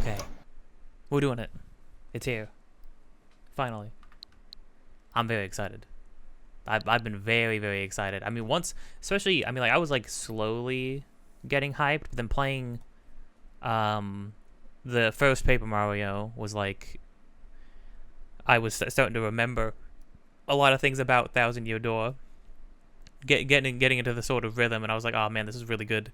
Okay, we're doing it. It's here. Finally. I'm very excited. I've been very, very excited. I mean, especially, I mean, like, I was, like, slowly getting hyped, but then playing, the first Paper Mario was, like, I was starting to remember a lot of things about Thousand Year Door, getting into the sort of rhythm, and I was like, oh, man, this is really good.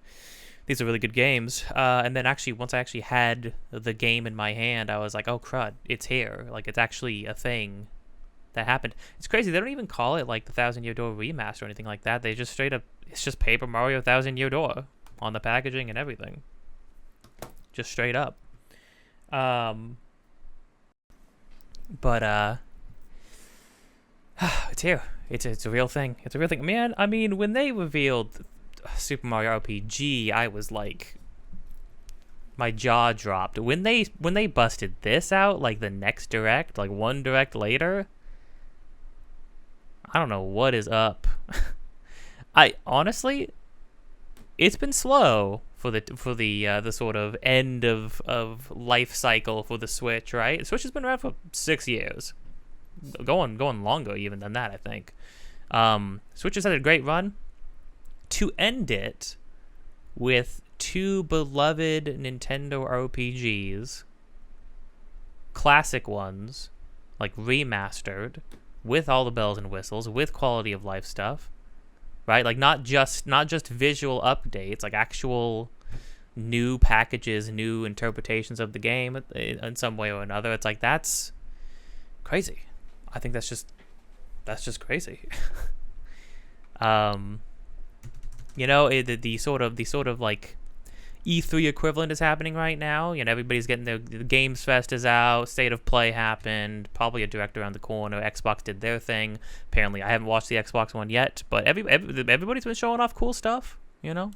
These are really good games. And then actually, once I actually had the game in my hand, I was like, oh, crud, it's here. Like, it's actually a thing that happened. It's crazy. They don't even call it, like, the Thousand Year Door Remaster or anything like that. They just straight up, it's just Paper Mario Thousand Year Door on the packaging and everything. Just straight up. But it's here. It's a real thing. It's a real thing. Man, I mean, when they revealed Super Mario RPG, I was like, my jaw dropped. When they busted this out, like the next direct, like one direct later, I don't know what is up. I honestly, it's been slow for the sort of end of life cycle for the Switch, right? The Switch has been around for 6 years, going longer even than that, I think. Switch has had a great run. To end it with two beloved Nintendo RPGs, classic ones, like remastered, with all the bells and whistles, with quality of life stuff, right? Like not just visual updates, like actual new packages, new interpretations of the game in some way or another. It's like, that's crazy. I think that's just crazy. You know, the sort of like E3 equivalent is happening right now. You know, everybody's getting the Games Fest is out, State of Play happened, probably a direct around the corner. Xbox did their thing. Apparently, I haven't watched the Xbox one yet, but everybody's been showing off cool stuff. You know,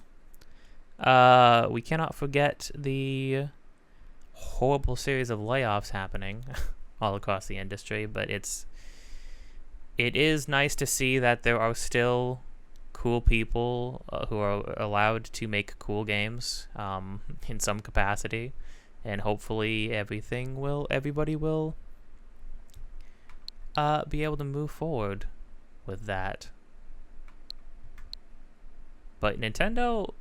we cannot forget the horrible series of layoffs happening all across the industry, but it is nice to see that there are still cool people who are allowed to make cool games in some capacity, and hopefully everybody will be able to move forward with that. But Nintendo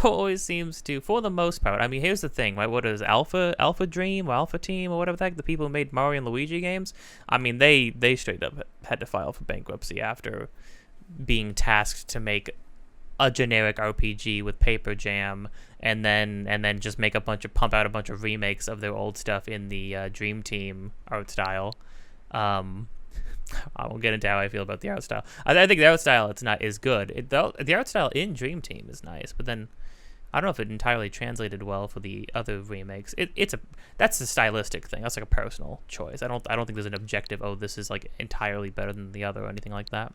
always seems to, for the most part. I mean, here's the thing, right? What is Alpha Dream or Alpha Team or whatever the heck, the people who made Mario and Luigi games? I mean, they straight up had to file for bankruptcy after being tasked to make a generic RPG with Paper Jam, and then just pump out a bunch of remakes of their old stuff in the Dream Team art style. I won't get into how I feel about the art style. I think the art style is good. The art style in Dream Team is nice, but then I don't know if it entirely translated well for the other remakes. That's a stylistic thing. That's like a personal choice. I don't think there's an objective. Oh, this is like entirely better than the other or anything like that.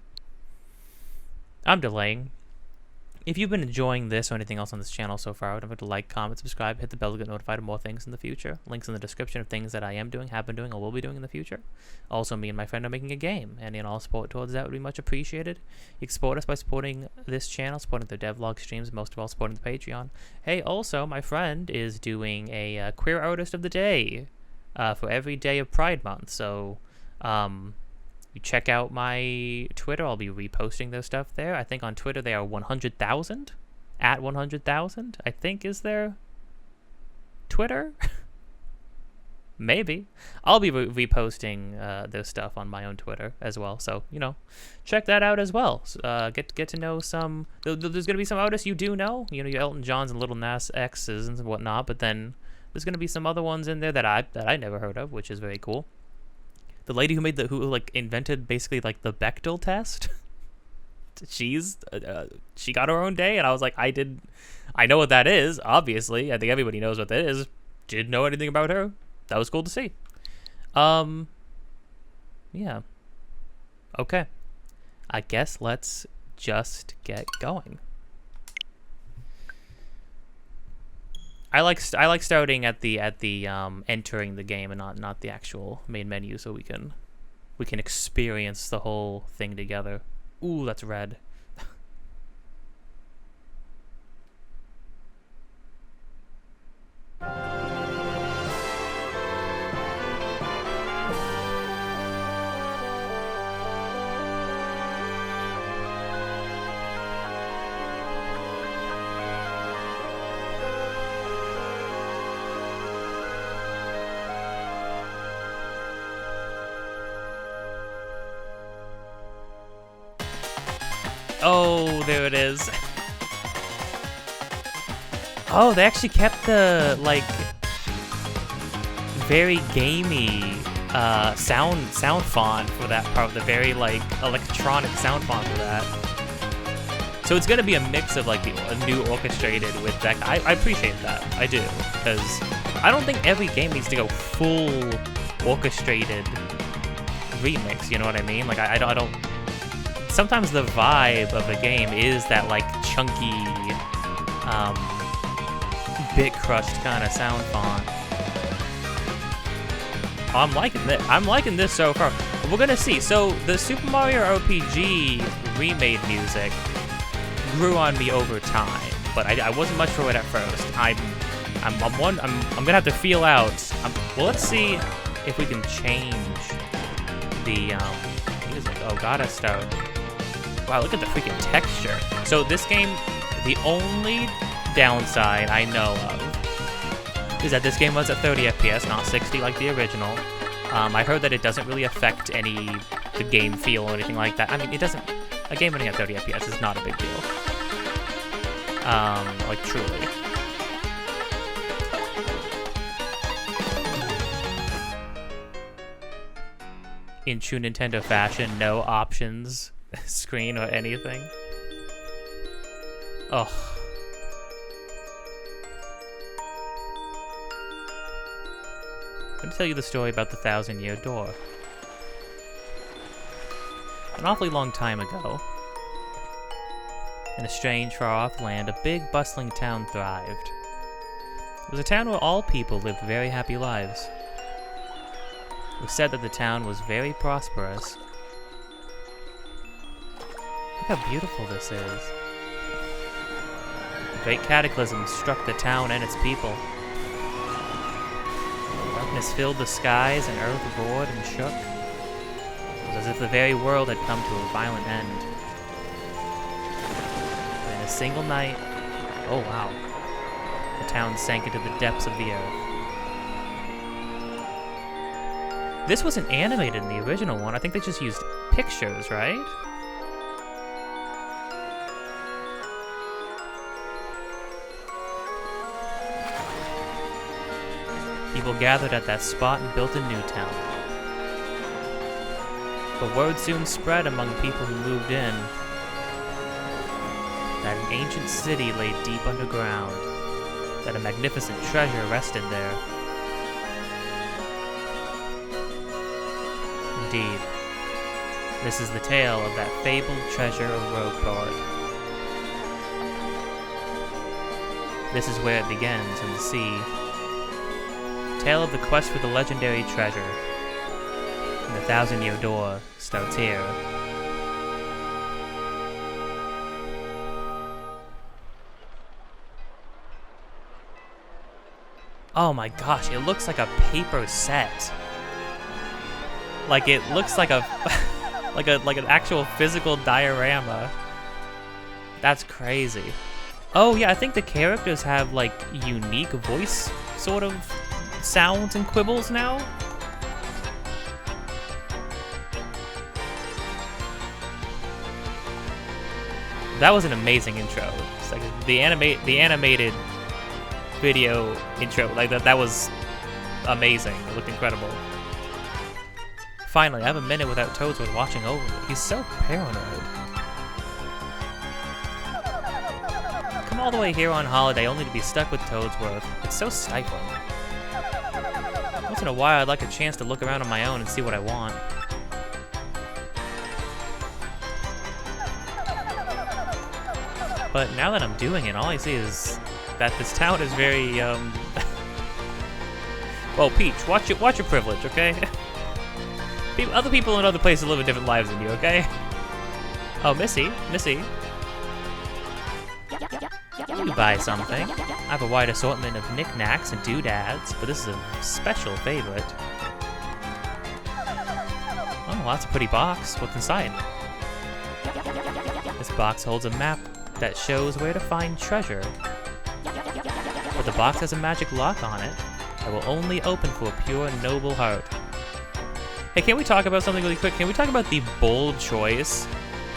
I'm delaying. If you've been enjoying this or anything else on this channel so far, don't forget to like, comment, subscribe, hit the bell to get notified of more things in the future. Links in the description of things that I am doing, have been doing, or will be doing in the future. Also, me and my friend are making a game, and all support towards that would be much appreciated. You can support us by supporting this channel, supporting the devlog streams, most of all supporting the Patreon. Hey, also, my friend is doing a Queer Artist of the Day for every day of Pride Month, so you check out my Twitter. I'll be reposting their stuff there. I think on Twitter they are 100,000. At 100,000, I think, is their Twitter. Maybe. I'll be reposting their stuff on my own Twitter as well. So, you know, check that out as well. Get to know some. There's going to be some artists you do know. You know, your Elton Johns and Little Nas X's and whatnot. But then there's going to be some other ones in there that I never heard of, which is very cool. The lady who invented basically like the Bechdel test, she got her own day, and I was like, I know what that is. Obviously, I think everybody knows what that is. Didn't know anything about her. That was cool to see. Yeah. Okay. I guess let's just get going. I like starting at the entering the game and not the actual main menu, so we can experience the whole thing together. Ooh, that's red. Oh, there it is. Oh, they actually kept the, like, very gamey sound font for that part, the very, like, electronic sound font for that. So it's gonna be a mix of, like, a new orchestrated with that. I appreciate that. I do, because I don't think every game needs to go full orchestrated remix, you know what I mean? Like, I don't... Sometimes the vibe of a game is that, like, chunky, bit-crushed kind of sound font. Oh, I'm liking this. I'm liking this so far. We're gonna see. So, the Super Mario RPG remade music grew on me over time, but I wasn't much for it at first. I'm gonna have to feel out. Well, let's see if we can change the music. Oh, gotta start. Wow, look at the freaking texture. So this game, the only downside I know of is that this game was at 30 FPS, not 60 like the original. I heard that it doesn't really affect the game feel or anything like that. I mean, it doesn't. A game running at 30 FPS is not a big deal. Like truly. In true Nintendo fashion, no options screen or anything. Oh. I'm gonna tell you the story about the 1,000-Year Door. An awfully long time ago, in a strange, far-off land, a big, bustling town thrived. It was a town where all people lived very happy lives. It was said that the town was very prosperous. Look how beautiful this is. A great cataclysm struck the town and its people. Darkness filled the skies and earth roared and shook. It was as if the very world had come to a violent end. But in a single night, oh wow, the town sank into the depths of the earth. This wasn't animated in the original one. I think they just used pictures, right? People gathered at that spot and built a new town. But word soon spread among people who moved in that an ancient city lay deep underground, that a magnificent treasure rested there. Indeed, this is the tale of that fabled treasure of Rogueport. This is where it begins, in the sea. Tale of the quest for the legendary treasure. And the 1,000-Year Door starts here. Oh my gosh, it looks like a paper set. Like it looks like a like an actual physical diorama. That's crazy. Oh yeah, I think the characters have like unique voice sort of sounds and quibbles now. That was an amazing intro. It's like the animated video intro, like that was amazing. It looked incredible. Finally, I have a minute without Toadsworth watching over me. He's so paranoid. Come all the way here on holiday only to be stuck with Toadsworth. It's so stifling. Once in a while, I'd like a chance to look around on my own and see what I want. But now that I'm doing it, all I see is that this town is very, Well, Peach, watch your privilege, okay? Other people in other places live different lives than you, okay? Oh, Missy. Let me buy something. I have a wide assortment of knickknacks and doodads, but this is a special favorite. Oh, lots of pretty box. What's inside? This box holds a map that shows where to find treasure. But the box has a magic lock on it that will only open for a pure, noble heart. Hey, can we talk about something really quick? Can we talk about the bold choice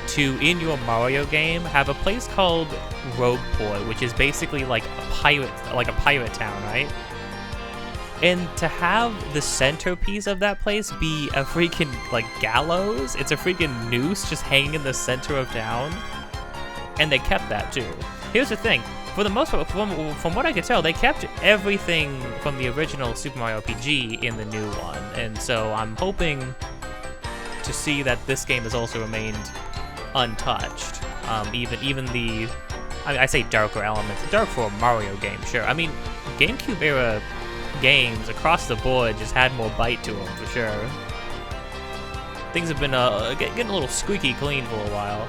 to, in your Mario game, have a place called Rogueport, which is basically like a pirate town, right? And to have the centerpiece of that place be a freaking, like, gallows, it's a freaking noose just hanging in the center of town, and they kept that too. Here's the thing, for the most part, from what I could tell, they kept everything from the original Super Mario RPG in the new one, and so I'm hoping to see that this game has also remained untouched. Even the, I say darker elements, dark for a Mario game, sure. I mean, GameCube era games across the board just had more bite to them, for sure. Things have been getting a little squeaky clean for a while.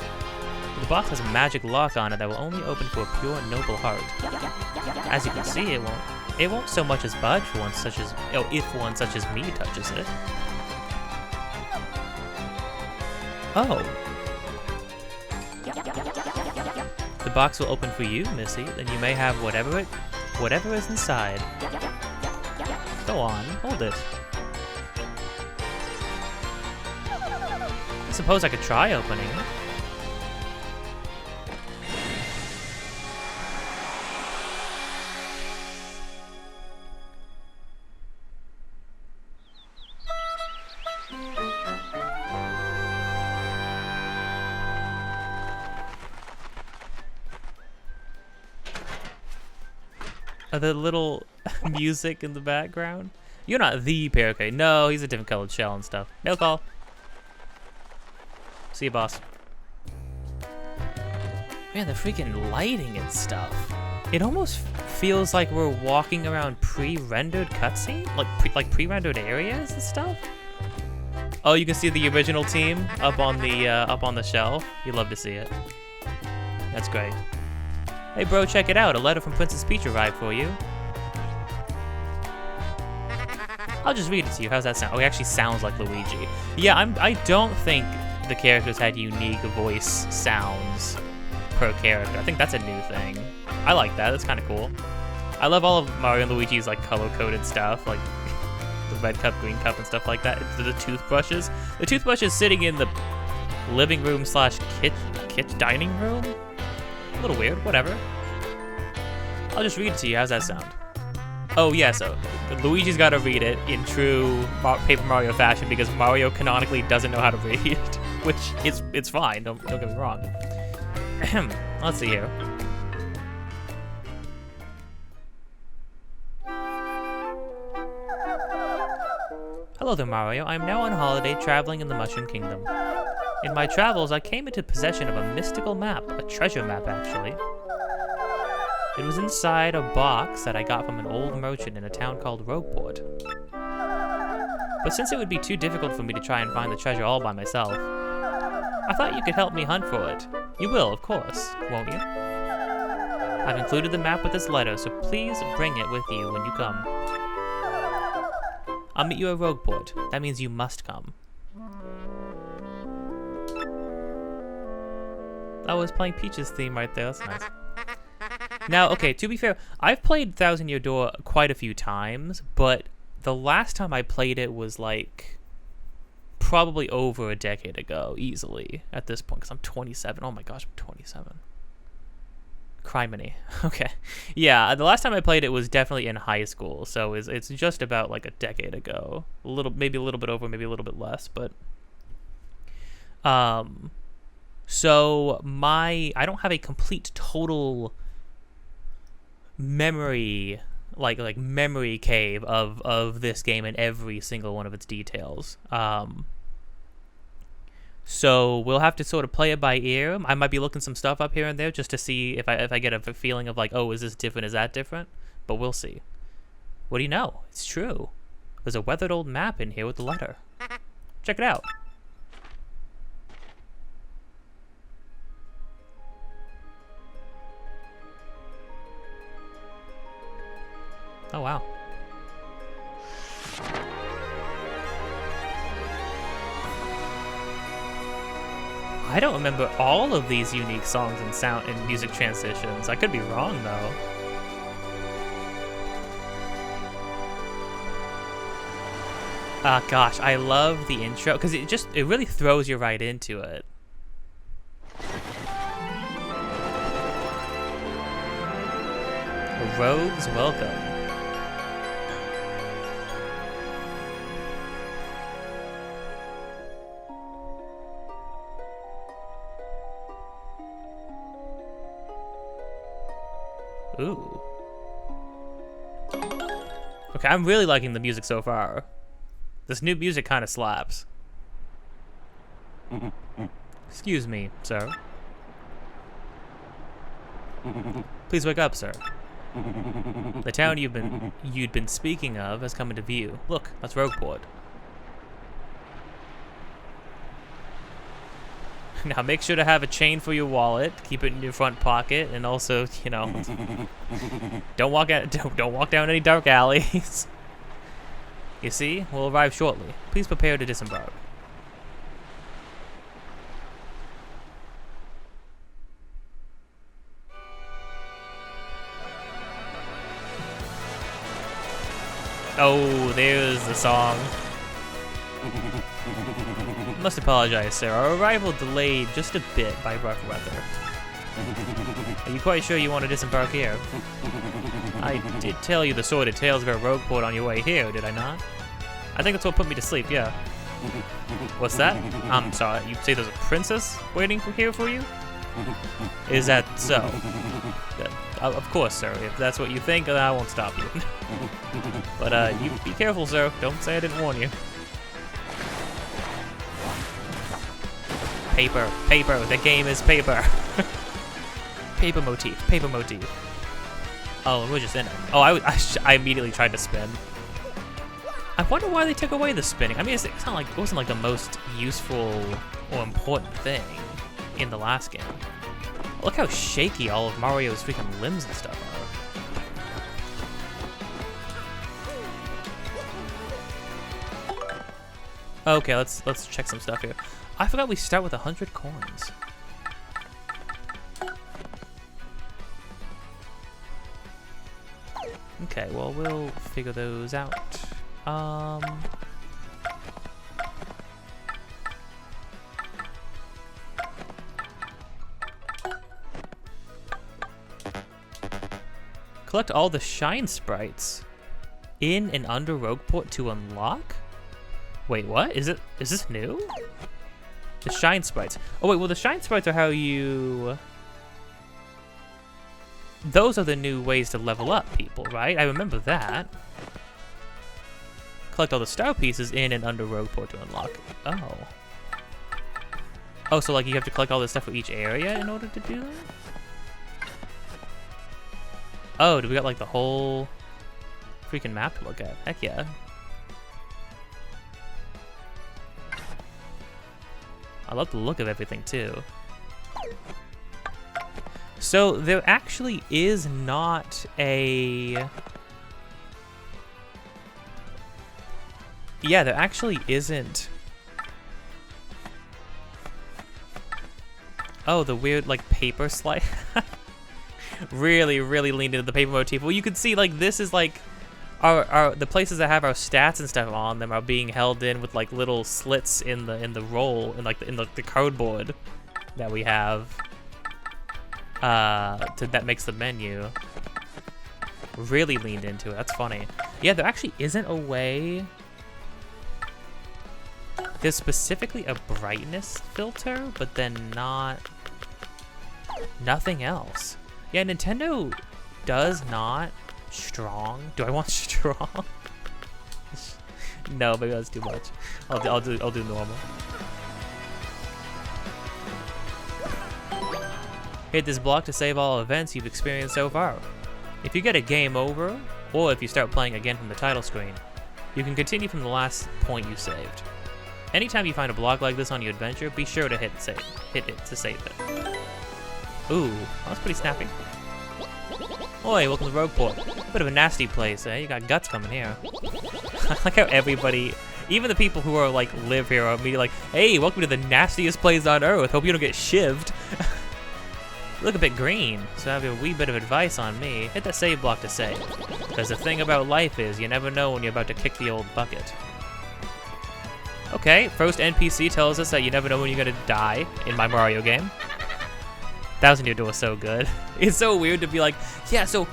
The box has a magic lock on it that will only open for a pure noble heart. As you can see, it won't so much as budge for one such as, if one such as me touches it. Oh. The box will open for you, Missy, then you may have whatever is inside. Go on, hold it. I suppose I could try opening it. The little music in the background. You're not the parakeet. No, he's a different colored shell and stuff. Mail call. See you, boss. Man, the freaking lighting and stuff. It almost feels like we're walking around pre-rendered cutscene, like pre-rendered areas and stuff. Oh, you can see the original team up on the shelf. You'd love to see it. That's great. Hey bro, check it out. A letter from Princess Peach arrived for you. I'll just read it to you. How's that sound? Oh, it actually sounds like Luigi. Yeah, I don't think the characters had unique voice sounds per character. I think that's a new thing. I like that. That's kind of cool. I love all of Mario and Luigi's like color-coded stuff, like the red cup, green cup, and stuff like that. The toothbrushes. The toothbrush is sitting in the living room / kitchen dining room. A little weird, whatever. I'll just read it to you. How's that sound? Oh yeah, so Luigi's got to read it in true Paper Mario fashion because Mario canonically doesn't know how to read, which it's fine. Don't get me wrong. Let's see here. Hello there, Mario. I am now on holiday traveling in the Mushroom Kingdom. In my travels, I came into possession of a mystical map, a treasure map actually. It was inside a box that I got from an old merchant in a town called Rogueport. But since it would be too difficult for me to try and find the treasure all by myself, I thought you could help me hunt for it. You will, of course, won't you? I've included the map with this letter, so please bring it with you when you come. I'll meet you at Rogueport. That means you must come. I was playing Peach's theme right there. That's nice. Now, okay, to be fair, I've played Thousand Year Door quite a few times, but the last time I played it was like probably over a decade ago, easily, at this point, because I'm 27. Oh my gosh, I'm 27. Criminy. Okay. Yeah, the last time I played it was definitely in high school, so it's just about like a decade ago. Maybe a little bit over, maybe a little bit less, but so I don't have a complete total memory like memory cave of this game and every single one of its details. So we'll have to sort of play it by ear. I might be looking some stuff up here and there just to see if I get a feeling of like, oh, is this different? Is that different? But we'll see. What do you know? It's true. There's a weathered old map in here with the letter. Check it out. Oh, wow. I don't remember all of these unique songs and sound and music transitions. I could be wrong, though. Gosh, I love the intro because it really throws you right into it. Rogues, welcome. Ooh. Okay, I'm really liking the music so far. This new music kind of slaps. Excuse me, sir. Please wake up, sir. The town you'd been speaking of has come into view. Look, that's Rogueport. Now make sure to have a chain for your wallet. Keep it in your front pocket, and also, you know, don't walk down any dark alleys. You see, we'll arrive shortly. Please prepare to disembark. Oh, there's the song. Must apologize, sir. Our arrival delayed just a bit by rough weather. Are you quite sure you want to disembark here? I did tell you the sordid tales about Rogueport on your way here, did I not? I think that's what put me to sleep, yeah. What's that? I'm sorry, you say there's a princess waiting here for you? Is that so? Of course, sir. If that's what you think, then I won't stop you. But, you be careful, sir. Don't say I didn't warn you. Paper, paper, the game is paper. Paper motif, paper motif. Oh, we're just in it. Oh, I immediately tried to spin. I wonder why they took away the spinning. I mean, it's not like, it wasn't like the most useful or important thing in the last game. Look how shaky all of Mario's freaking limbs and stuff are. Okay, let's check some stuff here. I forgot we start with 100 coins. Okay, well, we'll figure those out. Collect all the shine sprites in and under Rogueport to unlock? Wait, what? Is this new? The shine sprites. Oh wait, well the shine sprites are how you... Those are the new ways to level up people, right? I remember that. Collect all the star pieces in and under Rogueport to unlock. Oh. Oh, so like you have to collect all this stuff for each area in order to do that? Oh, do we got like the whole freaking map to look at? Heck yeah. I love the look of everything too. So there actually is not a... Yeah, there actually isn't... Oh, the weird like paper slide. Really leaned into the paper motif. Well, you can see like this is like the places that have our stats and stuff on them are being held in with like little slits in the roll and like in the cardboard that we have. That makes the menu. Really leaned into it. That's funny. Yeah, there actually isn't a way. There's specifically a brightness filter, but then nothing else. Yeah, Nintendo does not strong. Do I want strong? No, maybe that's too much. I'll do normal. Hit this block to save all events you've experienced so far. If you get a game over, or if you start playing again from the title screen, you can continue from the last point you saved. Anytime you find a block like this on your adventure, be sure to hit it to save it. Ooh, that's pretty snappy. Oi, welcome to Rogueport. Bit of a nasty place, eh? You got guts coming here. I like how everybody, even the people who are like live here, are immediately like, hey, welcome to the nastiest place on earth. Hope you don't get shivved. You look a bit green, so I have a wee bit of advice on me. Hit that save block to save. Because the thing about life is, you never know when you're about to kick the old bucket. Okay, first NPC tells us that you never know when you're gonna die in my Mario game. Thousand Year Door was so good. It's so weird to be like, yeah, so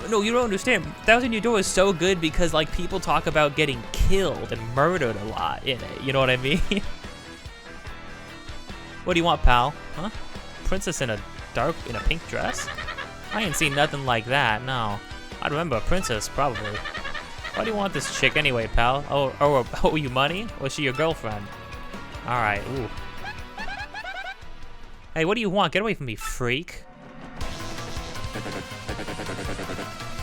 No, you don't understand. Thousand Year Door is so good because like people talk about getting killed and murdered a lot in it. You know what I mean? What do you want, pal? Huh? Princess in a pink dress? I ain't seen nothing like that. No. I'd remember a princess probably. Why do you want this chick anyway, pal? Oh, you money? Or is she your girlfriend? All right. Ooh. Hey, what do you want? Get away from me, freak.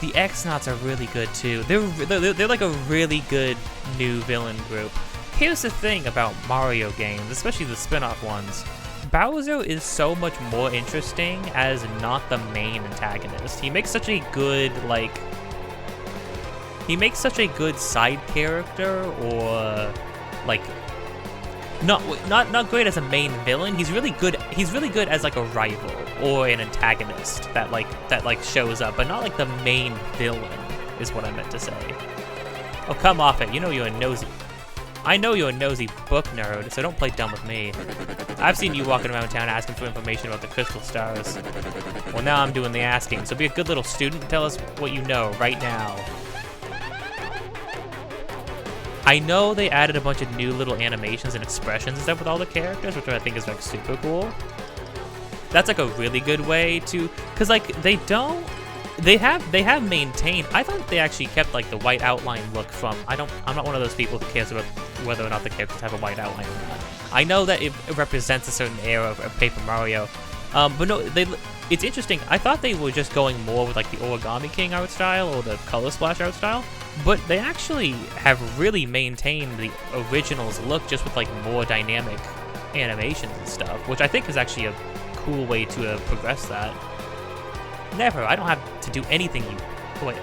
The X-Nauts are really good too. They're like a really good new villain group. Here's the thing about Mario games, especially the spin-off ones. Bowser is so much more interesting as not the main antagonist. He makes such a good side character, or like not great as a main villain. He's really good as like a rival or an antagonist that shows up, but not like the main villain is what I meant to say. Oh, come off it. You know you're a nosy. I know you're a nosy book nerd, so don't play dumb with me. I've seen you walking around town asking for information about the crystal stars. Well, now I'm doing the asking, so be a good little student and tell us what you know right now. I know they added a bunch of new little animations and expressions and stuff with all the characters, which I think is like super cool. That's like a really good way to, cause like they have maintained. I thought they actually kept like the white outline look from. I'm not one of those people who cares about whether or not the characters have a white outline or not. I know that it represents a certain era of Paper Mario, but no, it's interesting. I thought they were just going more with like the Origami King art style or the Color Splash art style, but they actually have really maintained the original's look just with like more dynamic animations and stuff, which I think is actually a cool way to progress that. Never. I don't have to do anything wait.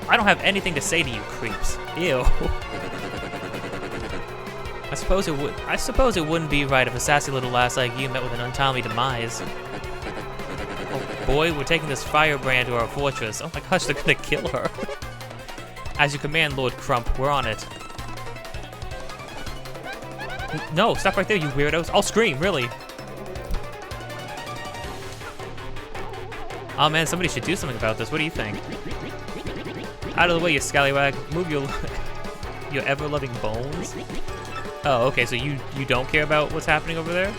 I don't have anything to say to you, creeps. Ew. I suppose it wouldn't be right if a sassy little lass like you met with an untimely demise. Oh boy, we're taking this firebrand to our fortress. Oh my gosh, they're gonna kill her. As you command, Lord Crump, we're on it. No, stop right there, you weirdos. I'll scream, really. Oh man, somebody should do something about this. What do you think? Out of the way, you scallywag. Move your ever-loving bones. Oh, okay, so you don't care about what's happening over there?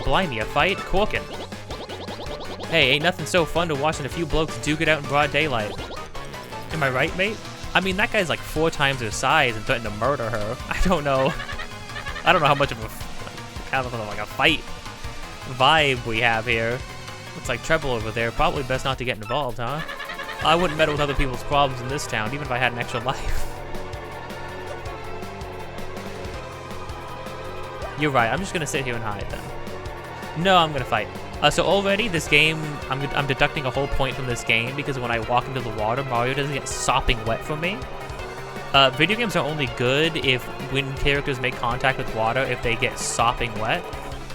Blimey, a fight? Corkin. Hey, ain't nothing so fun to watching a few blokes duke it out in broad daylight. Am I right, mate? I mean, that guy's like 4 times her size and threatened to murder her. I don't know how much of a fight vibe we have here. Looks like trouble over there. Probably best not to get involved, huh? I wouldn't meddle with other people's problems in this town, even if I had an extra life. You're right. I'm just gonna sit here and hide then. No, I'm gonna fight. So already this game, I'm deducting a whole point from this game because when I walk into the water, Mario doesn't get sopping wet from me. Video games are only good if when characters make contact with water, if they get sopping wet.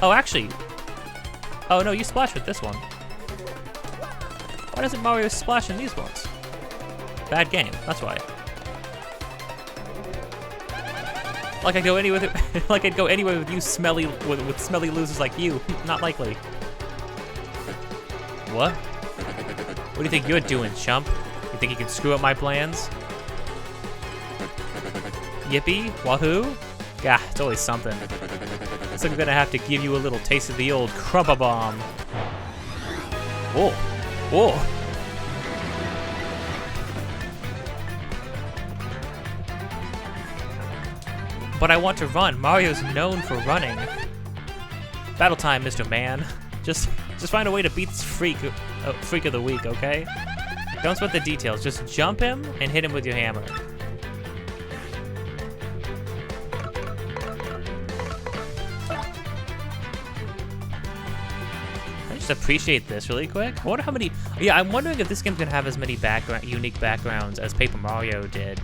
Oh, actually. Oh no, you splash with this one. Why doesn't Mario splash in these ones? Bad game, that's why. Like I'd go anywhere with you smelly with smelly losers like you. Not likely. What? What do you think you're doing, chump? You think you can screw up my plans? Yippee? Wahoo? Gah, it's always something. Looks like I'm gonna have to give you a little taste of the old Crumpa Bomb. Whoa. Whoa. But I want to run. Mario's known for running. Battle time, Mr. Man. Just find a way to beat this freak of the week, okay? Don't sweat the details. Just jump him and hit him with your hammer. I just appreciate this really quick. I wonder how many. Yeah, I'm wondering if this game's gonna have as many unique backgrounds as Paper Mario did.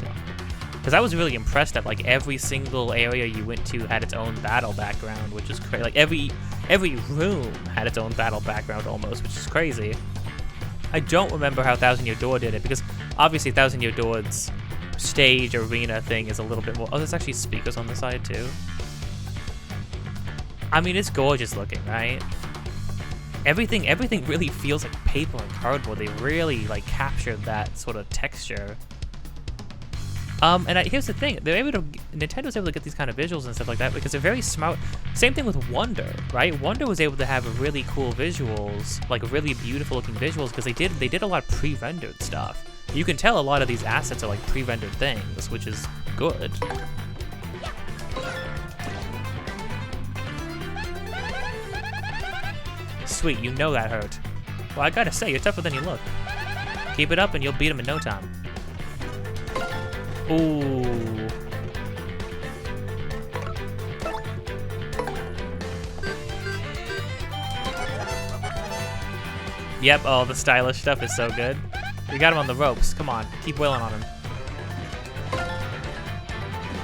Because I was really impressed that like every single area you went to had its own battle background, which is crazy. Like every room had its own battle background almost, which is crazy. I don't remember how Thousand Year Door did it because obviously Thousand Year Door's stage arena thing is a little bit more. Oh, there's actually speakers on the side too. I mean, it's gorgeous looking, right? everything really feels like paper and cardboard. They really like captured that sort of texture. Here's the thing: Nintendo's able to get these kind of visuals and stuff like that because they're very smart. Same thing with Wonder, right? Wonder was able to have really cool visuals, like really beautiful looking visuals, because they did a lot of pre-rendered stuff. You can tell a lot of these assets are like pre-rendered things, which is good. Sweet, you know that hurt. Well, I gotta say, you're tougher than you look. Keep it up and you'll beat him in no time. Ooh. Yep, oh, the stylish stuff is so good. We got him on the ropes. Come on, keep wailing on him.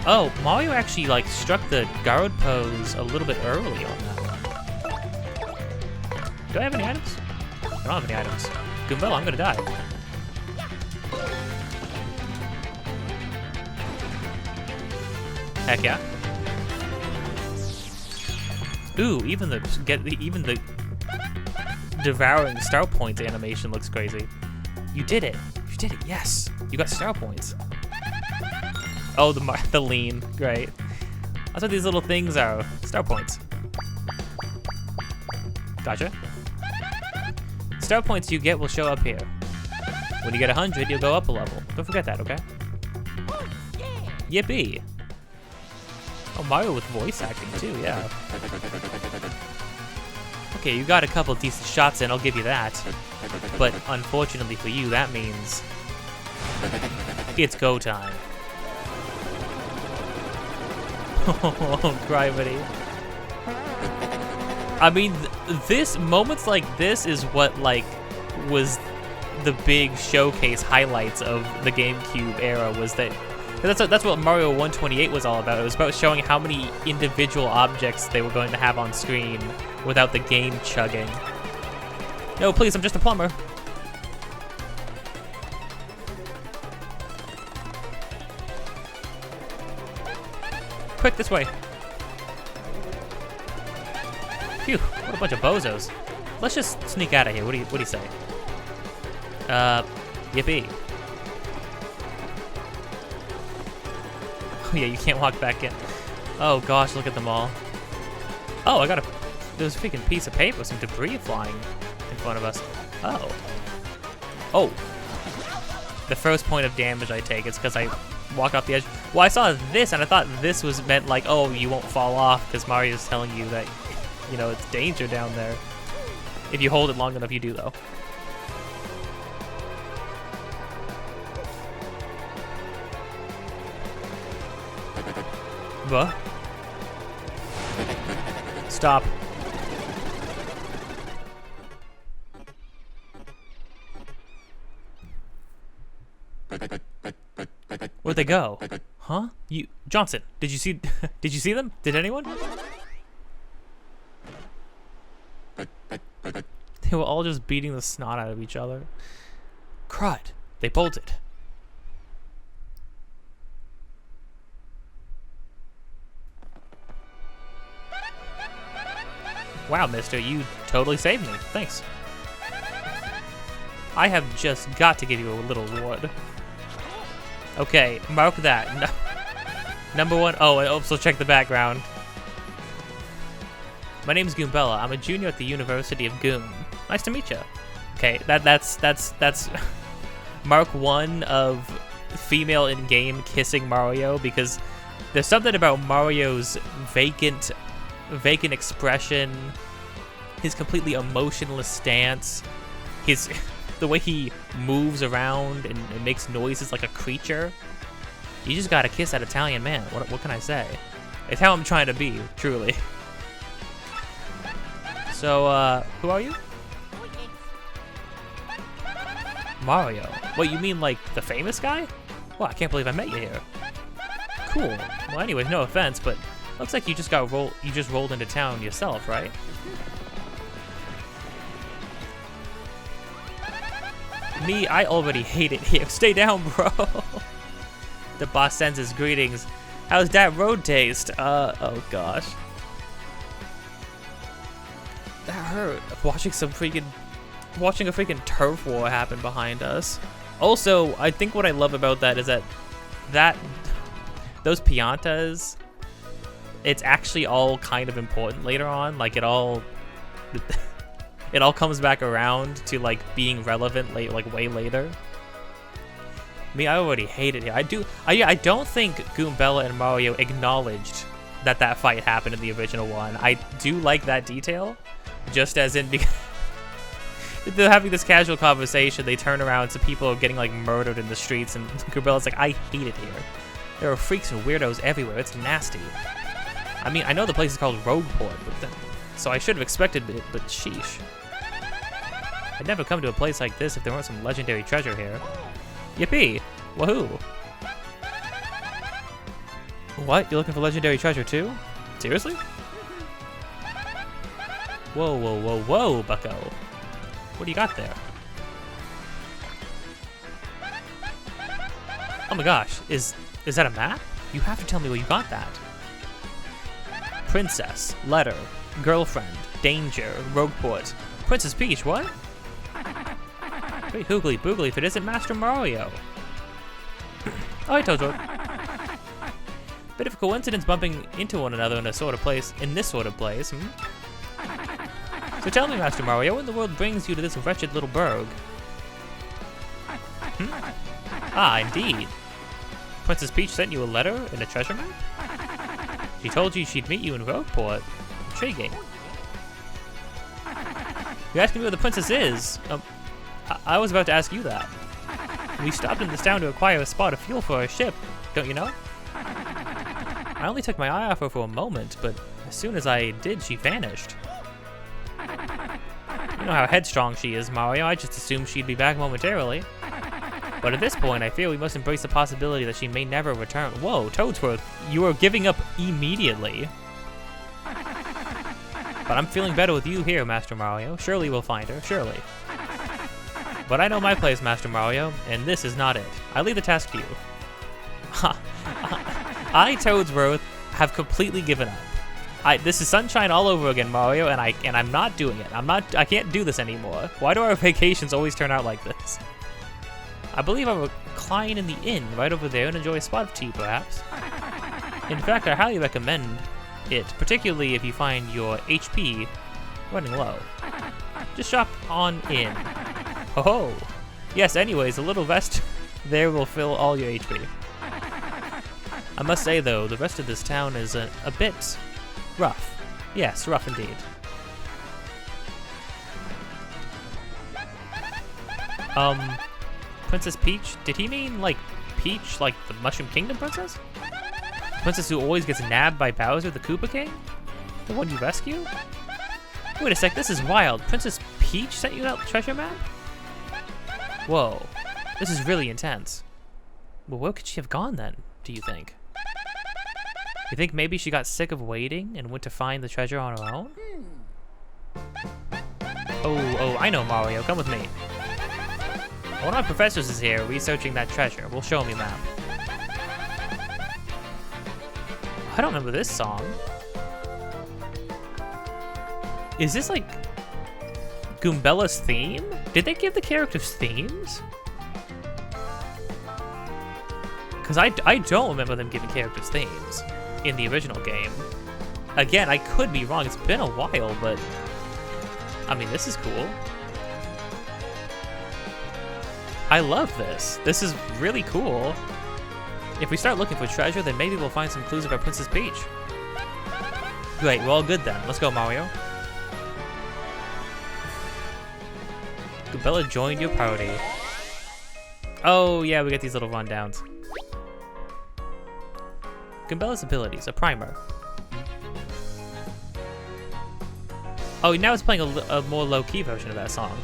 Oh, Mario actually, like, struck the guard pose a little bit early on that one. Do I have any items? I don't have any items. Goombella, I'm gonna die. Heck yeah. Ooh, even the devouring star points animation looks crazy. You did it. You did it. Yes. You got star points. Oh, the lean. Great. That's what these little things are. Star points. Gotcha. Star points you get will show up here. When you get 100, you'll go up a level. Don't forget that, okay? Yippee. Oh, Mario with voice acting too, yeah. Okay, you got a couple decent shots in, I'll give you that. But unfortunately for you, that means it's go time. Oh, gravity. I mean, moments like this is what, like, was the big showcase highlights of the GameCube era, was that that's what Mario 128 was all about. It was about showing how many individual objects they were going to have on screen without the game chugging. No, please, I'm just a plumber. Quick, this way. Phew, what a bunch of bozos. Let's just sneak out of here. What do you say? Yippee. Oh yeah, you can't walk back in. Oh gosh, look at them all. Oh, there's a freaking piece of paper, some debris flying in front of us. Oh. Oh. The first point of damage I take is because I walk off the edge. Well, I saw this and I thought this was meant like, oh, you won't fall off because Mario's telling you that, you know, it's danger down there. If you hold it long enough, you do though. What? Stop. Where'd they go? Huh? Johnson, did you see did you see them? Did anyone? They were all just beating the snot out of each other. Crud. They bolted. Wow, mister, you totally saved me. Thanks. I have just got to give you a little reward. Okay, mark that. No. Number 1. Oh, I also check the background. My name's Goombella. I'm a junior at the University of Goom. Nice to meet you. Okay, that's mark 1 of female in-game kissing Mario, because there's something about Mario's vacant expression, his completely emotionless stance, the way he moves around and makes noises like a creature. You just gotta kiss that Italian man. What can I say? It's how I'm trying to be, truly. So, who are you? Mario. What, you mean like the famous guy? Well, I can't believe I met you here. Cool. Well, anyways, no offense, but looks like you just rolled into town yourself, right? Me, I already hate it here. Stay down, bro. The boss sends his greetings. How's that road taste? Oh gosh. That hurt. Watching a freaking turf war happen behind us. Also, I think what I love about that is that those piantas, it's actually all kind of important later on. Like it all comes back around to like being relevant like way later. I mean, I already hate it here. I don't think Goombella and Mario acknowledged that fight happened in the original one. I do like that detail, just as in because they're having this casual conversation, they turn around, so people are getting like murdered in the streets, and Goombella's like, I hate it here. There are freaks and weirdos everywhere. It's nasty. I mean, I know the place is called Rogueport, so I should have expected it, but sheesh. I'd never come to a place like this if there weren't some legendary treasure here. Yippee! Woohoo! What? You're looking for legendary treasure too? Seriously? Whoa, whoa, whoa, whoa, bucko. What do you got there? Oh my gosh, is that a map? You have to tell me where you got that. Princess, letter, girlfriend, danger, Rogueport. Princess Peach, what? Wait, hoogly boogly if it isn't Master Mario. Oh, I told you. Bit of a coincidence bumping into one another in this sort of place, hmm? So tell me, Master Mario, what in the world brings you to this wretched little burg? Hmm? Ah, indeed. Princess Peach sent you a letter and a treasure map? She told you she'd meet you in Rogueport. Intriguing. You're asking me where the princess is? I was about to ask you that. We stopped in this town to acquire a spot of fuel for our ship, don't you know? I only took my eye off her for a moment, but as soon as I did, she vanished. You know how headstrong she is, Mario. I just assumed she'd be back momentarily. But at this point, I fear we must embrace the possibility that she may never return. Whoa, Toadsworth, you are giving up immediately. But I'm feeling better with you here, Master Mario. Surely we'll find her, surely. But I know my place, Master Mario, and this is not it. I leave the task to you. Ha! I, Toadsworth, have completely given up. This is sunshine all over again, Mario, and I'm not doing it. I can't do this anymore. Why do our vacations always turn out like this? I believe I'll recline in the inn right over there and enjoy a spot of tea, perhaps. In fact, I highly recommend it, particularly if you find your HP running low. Just shop on in. Oh, yes, anyways, a little rest there will fill all your HP. I must say, though, the rest of this town is a bit rough. Yes, rough indeed. Princess Peach? Did he mean, like, Peach, like the Mushroom Kingdom princess? Princess who always gets nabbed by Bowser, the Koopa King? The one you rescue? Wait a sec, this is wild. Princess Peach sent you that treasure map? Whoa, this is really intense. Well, where could she have gone then, do you think? You think maybe she got sick of waiting and went to find the treasure on her own? Oh, I know, Mario. Come with me. One of my professors is here researching that treasure. We'll show him your map. I don't remember this song. Is this like Goombella's theme? Did they give the characters themes? Because I don't remember them giving characters themes in the original game. Again, I could be wrong. It's been a while, but I mean, this is cool. I love this. This is really cool. If we start looking for treasure, then maybe we'll find some clues about Princess Peach. Great, we're all good then. Let's go, Mario. Goombella joined your party. Oh, yeah, we get these little rundowns. Goombella's abilities, a primer. Oh, now it's playing a more low-key version of that song.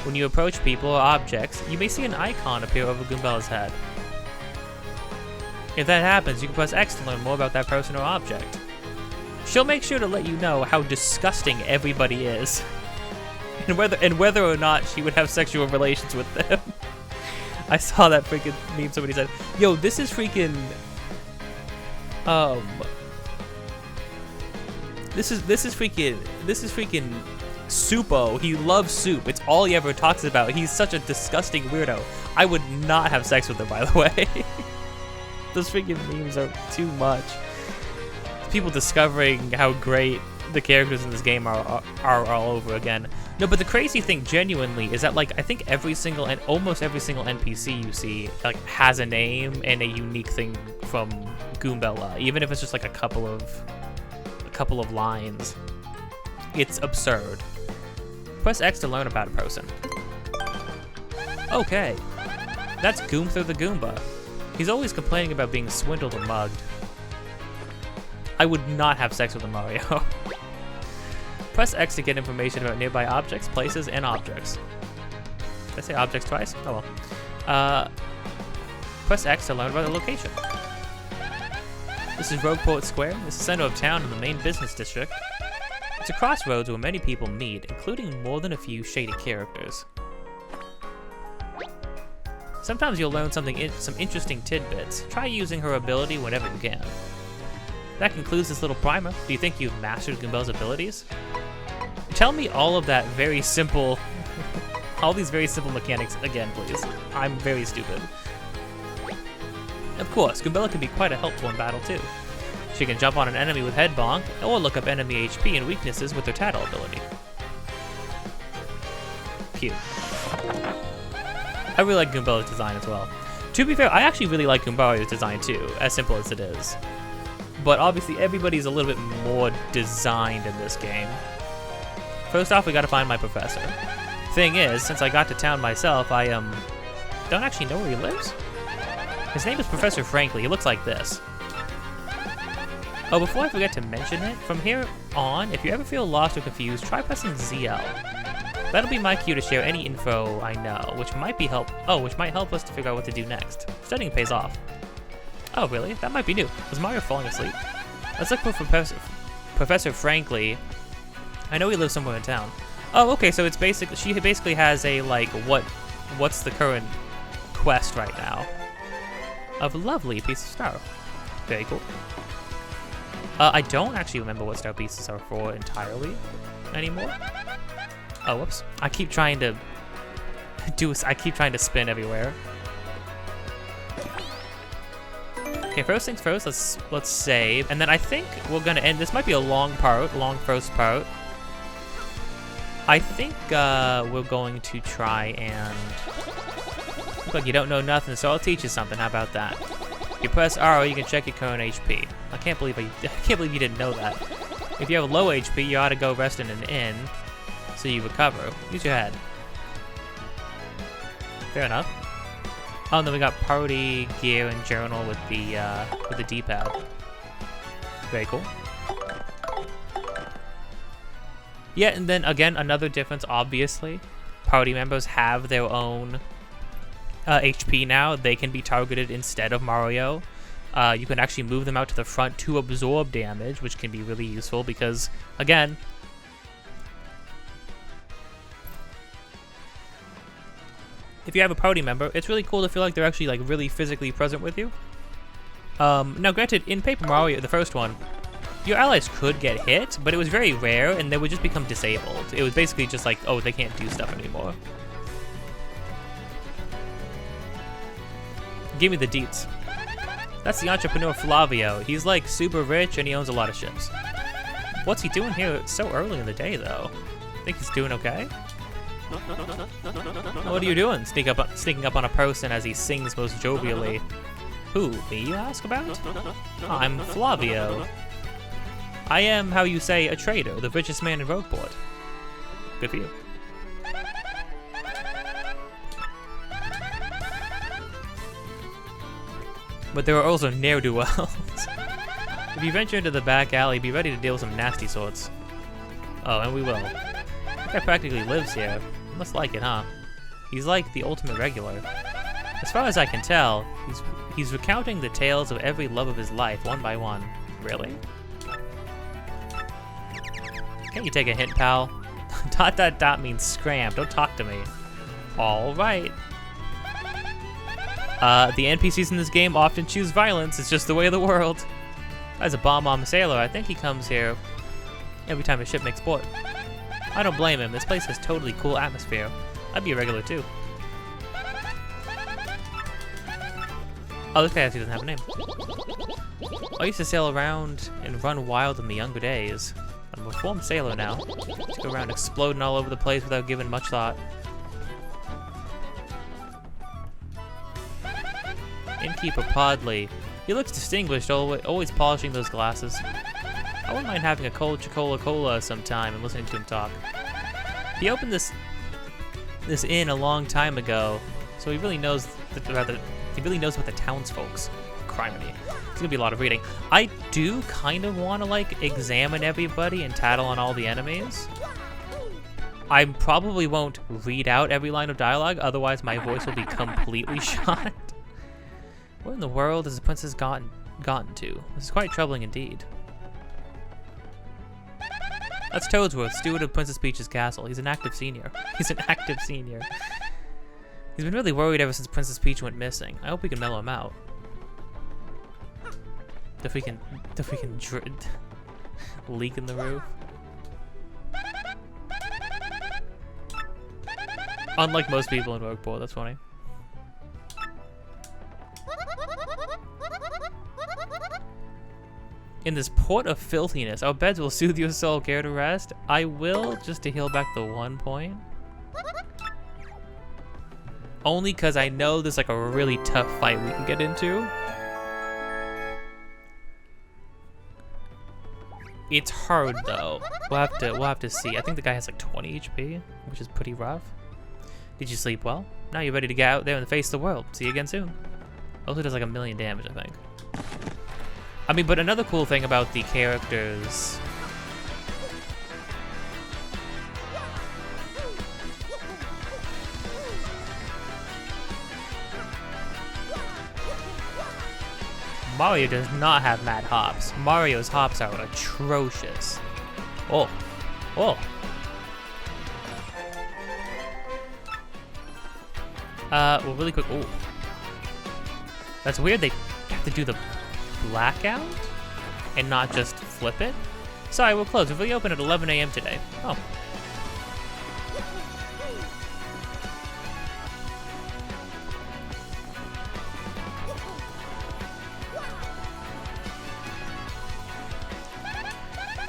When you approach people or objects, you may see an icon appear over Goombella's head. If that happens, you can press X to learn more about that person or object. She'll make sure to let you know how disgusting everybody is, and whether or not she would have sexual relations with them. I saw that freaking meme somebody said, yo, this is freaking, This is freaking Supo. He loves soup. It's all he ever talks about. He's such a disgusting weirdo. I would not have sex with him, by the way. Those freaking memes are too much. People discovering how great the characters in this game are all over again. No, but the crazy thing, genuinely, is that like I think almost every single NPC you see like has a name and a unique thing from Goombella, even if it's just like a couple of lines. It's absurd. Press X to learn about a person. Okay, that's Goomther the Goomba. He's always complaining about being swindled and mugged. I would not have sex with a Mario. Press X to get information about nearby objects, places, and objects. Did I say objects twice? Oh well. Press X to learn about the location. This is Rogueport Square. It's the center of town in the main business district. It's a crossroads where many people meet, including more than a few shady characters. Sometimes you'll learn some interesting tidbits. Try using her ability whenever you can. That concludes this little primer. Do you think you've mastered Goombella's abilities? Tell me all of that very simple, all these very simple mechanics again, please. I'm very stupid. Of course, Goombella can be quite a helpful in battle too. She can jump on an enemy with Head Bonk, or look up enemy HP and weaknesses with her Tattle ability. Cute. I really like Goombella's design as well. To be fair, I actually really like Goombella's design too, as simple as it is. But obviously everybody's a little bit more designed in this game. First off, we gotta find my professor. Thing is, since I got to town myself, I don't actually know where he lives. His name is Professor Frankly. He looks like this. Oh, before I forget to mention it, from here on, if you ever feel lost or confused, try pressing ZL. That'll be my cue to share any info I know, which might help us to figure out what to do next. Studying pays off. Oh, really? That might be new. Was Mario falling asleep? Let's look for Professor Frankly. I know he lives somewhere in town. Oh, okay, so it's she basically has a, like, what's the current quest right now? Of a lovely piece of star. Very cool. I don't actually remember what star pieces are for entirely anymore. Oh, whoops. I keep trying to spin everywhere. Okay, first things first, let's save, and then I think we're gonna end. This might be a long first part. I think we're going to try and look like you don't know nothing, so I'll teach you something. How about that? If you press R, you can check your current HP. I can't believe you didn't know that. If you have low HP, you ought to go rest in an inn so you recover. Use your head. Fair enough. Oh, and then we got party gear and journal with the D-pad. Very cool. Yeah, and then again, another difference, obviously. Party members have their own HP now. They can be targeted instead of Mario. You can actually move them out to the front to absorb damage, which can be really useful because, again, if you have a party member, it's really cool to feel like they're actually like really physically present with you. Now granted, in Paper Mario, the first one, your allies could get hit, but it was very rare and they would just become disabled. It was basically just like, oh, they can't do stuff anymore. Give me the deets. That's the entrepreneur Flavio. He's like super rich and he owns a lot of ships. What's he doing here so early in the day though? Think he's doing okay? What are you doing? Sneaking up on a person as he sings most jovially. Who, me, you ask about? I'm Flavio. I am, how you say, a trader, the richest man in Rogueport. Good for you. But there are also ne'er-do-wells. If you venture into the back alley, be ready to deal with some nasty sorts. Oh, and we will. That guy practically lives here. Must like it, huh? He's like the ultimate regular. As far as I can tell, he's recounting the tales of every love of his life, one by one. Really? Can't you take a hint, pal? ... means scram. Don't talk to me. Alright. The NPCs in this game often choose violence. It's just the way of the world. As a bomb-bomb sailor, I think he comes here every time a ship makes port. I don't blame him. This place has totally cool atmosphere. I'd be a regular too. Oh, this guy actually doesn't have a name. I used to sail around and run wild in the younger days. I'm a reformed sailor now. Just go around exploding all over the place without giving much thought. Innkeeper Podley. He looks distinguished, always polishing those glasses. I wouldn't mind having a cold Coca-Cola sometime and listening to him talk. He opened this inn a long time ago, so he really knows he really knows what the townsfolk's criminy. It's gonna be a lot of reading. I do kind of want to like examine everybody and tattle on all the enemies. I probably won't read out every line of dialogue, otherwise my voice will be completely shot. Where in the world has the princess gotten to? This is quite troubling indeed. That's Toadsworth, steward of Princess Peach's castle. He's an active senior. He's an active senior. He's been really worried ever since Princess Peach went missing. I hope we can mellow him out. The freaking leak in the roof. Unlike most people in Rogueport, that's funny. In this port of filthiness, our beds will soothe your soul. Care to rest? I will, just to heal back the 1 point. Only because I know there's like a really tough fight we can get into. It's hard though. We'll have to see. I think the guy has like 20 HP, which is pretty rough. Did you sleep well? Now you're ready to get out there and face the world. See you again soon. Also does like 1,000,000 damage, I think. I mean, but another cool thing about the characters... Mario does not have mad hops. Mario's hops are atrocious. Oh. Oh. Well, really quick. Oh. That's weird. They have to do the blackout and not just flip it. Sorry, we'll close. We'll open at 11 a.m. today. Oh.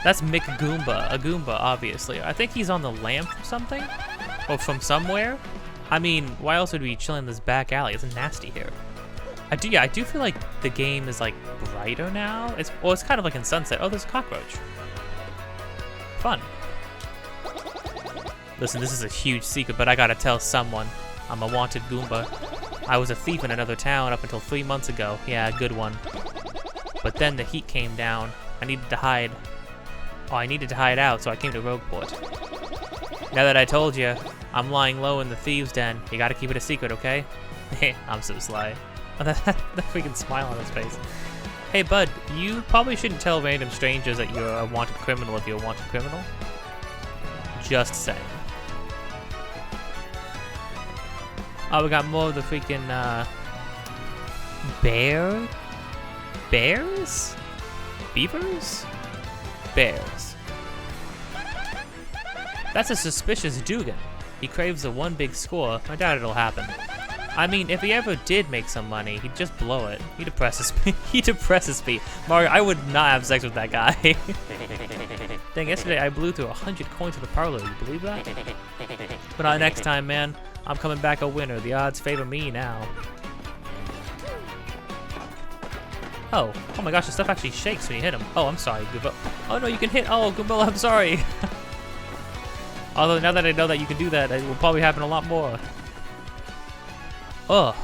That's Mick Goomba, a Goomba, obviously. I think he's on the lamp or something, or from somewhere. I mean, why else would we chill in this back alley? It's nasty here. I do feel like the game is like brighter now. It's kind of like in Sunset. Oh, there's a cockroach. Fun. Listen, this is a huge secret, but I gotta tell someone. I'm a wanted Goomba. I was a thief in another town up until 3 months ago. Yeah, good one. But then the heat came down. I needed to hide. Oh, I needed to hide out, so I came to Rogueport. Now that I told you, I'm lying low in the thieves' den. You gotta keep it a secret, okay? I'm so sly. The freaking smile on his face. Hey, bud, you probably shouldn't tell random strangers that you're a wanted criminal if you're a wanted criminal. Just saying. Oh, we got more of the freaking, bears? Beavers? Bears. That's a suspicious Dugan. He craves a one big score. I doubt it'll happen. I mean, if he ever did make some money, he'd just blow it. He depresses me. He depresses me. Mario, I would not have sex with that guy. Dang, yesterday I blew through 100 coins to the parlor. You believe that? But not next time, man. I'm coming back a winner. The odds favor me now. Oh my gosh, the stuff actually shakes when you hit him. Oh, I'm sorry, Goomba. Oh no, you can hit. Oh, Goomba, I'm sorry. Although now that I know that you can do that, it will probably happen a lot more. Oh.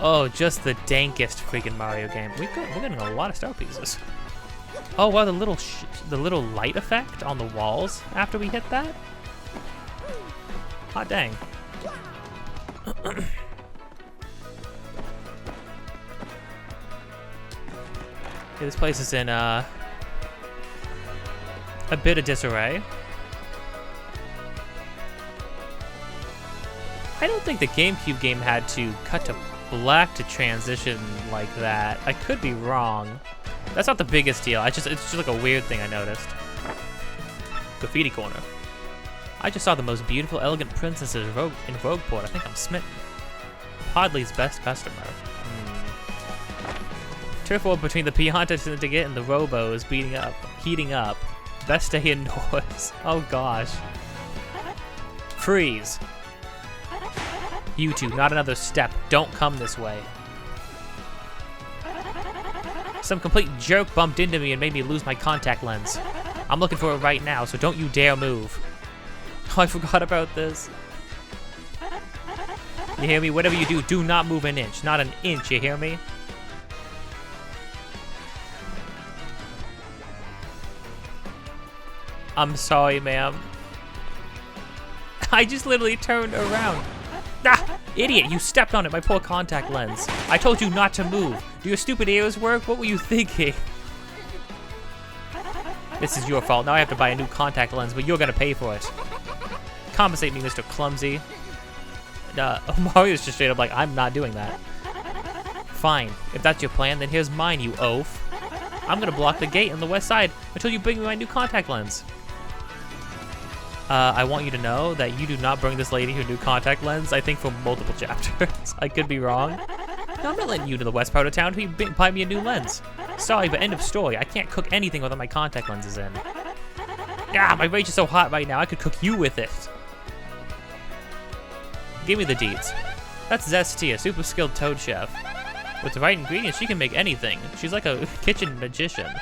Oh, just the dankest freaking Mario game. We're getting a lot of star pieces. Oh wow, the little light effect on the walls after we hit that. Hot dang. Yeah, this place is in a bit of disarray. I don't think the GameCube game had to cut to black to transition like that. I could be wrong. That's not the biggest deal. It's just like a weird thing I noticed. Graffiti corner. I just saw the most beautiful, elegant princesses in Rogueport. I think I'm smitten. Podley's best customer. Turf war between the Pianta Syndicate and the Robos heating up. Best stay indoors. Oh gosh. Freeze. You two, not another step. Don't come this way. Some complete jerk bumped into me and made me lose my contact lens. I'm looking for it right now, so don't you dare move. Oh, I forgot about this. You hear me? Whatever you do, do not move an inch. Not an inch, you hear me? I'm sorry, ma'am. I just literally turned around. Ah! Idiot, you stepped on it, my poor contact lens. I told you not to move. Do your stupid ears work? What were you thinking? This is your fault. Now I have to buy a new contact lens, but you're gonna pay for it. Compensate me, Mr. Clumsy. Mario's just straight up like, I'm not doing that. Fine. If that's your plan, then here's mine, you oaf. I'm gonna block the gate on the west side until you bring me my new contact lens. I want you to know that you do not bring this lady her new contact lens, I think, for multiple chapters. I could be wrong. No, I'm not letting you to the west part of town to buy me a new lens. Sorry, but end of story. I can't cook anything without my contact lenses in. Ah, my rage is so hot right now, I could cook you with it. Give me the deeds. That's Zesty, a super skilled toad chef. With the right ingredients, she can make anything. She's like a kitchen magician.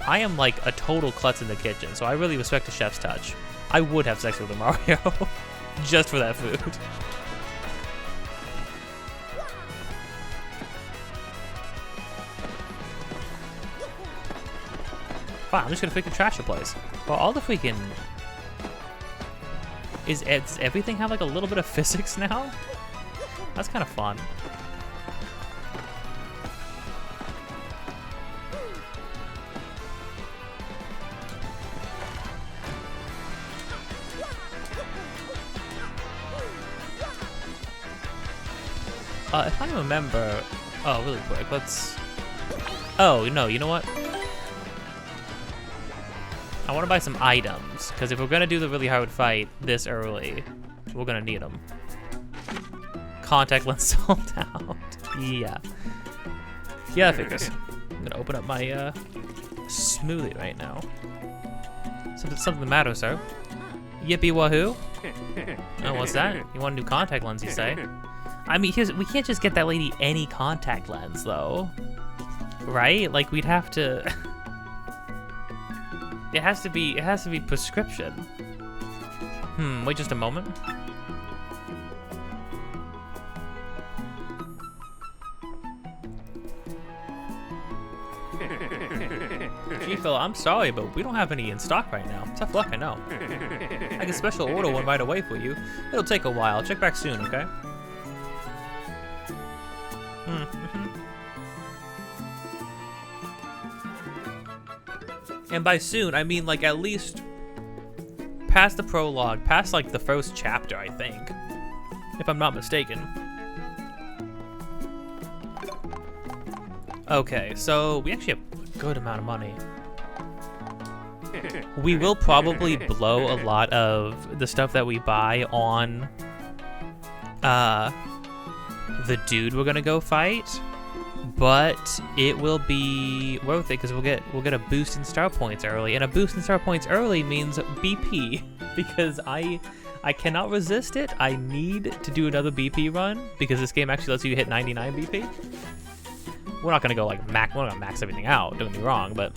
I am like a total klutz in the kitchen, so I really respect the chef's touch. I would have sex with a Mario, just for that food. Fine, I'm just gonna freaking trash the place. Well, all the freaking... Does everything have like a little bit of physics now? That's kind of fun. If I remember... Oh, really quick, let's... Oh, no, you know what? I want to buy some items, because if we're going to do the really hard fight this early, we're going to need them. Contact lens sold out. Yeah. Yeah, that figures. I'm going to open up my smoothie right now. Something the matter, sir? Yippee wahoo? Oh, what's that? You want a new contact lens, you say? I mean, we can't just get that lady any contact lens, though. Right? Like, we'd have to... It has to be prescription. Wait just a moment. Gee, fella, I'm sorry, but we don't have any in stock right now. Tough luck, I know. I can special order one right away for you. It'll take a while. Check back soon, okay? And by soon, I mean like at least past the prologue, past like the first chapter, I think, if I'm not mistaken. Okay, so we actually have a good amount of money. We will probably blow a lot of the stuff that we buy on the dude we're gonna go fight, but it will be worth it because we'll get a boost in star points early, and a boost in star points early means BP because I cannot resist it. I need to do another BP run because this game actually lets you hit 99 BP. We're not gonna go like we're not gonna max everything out. Don't get me wrong, but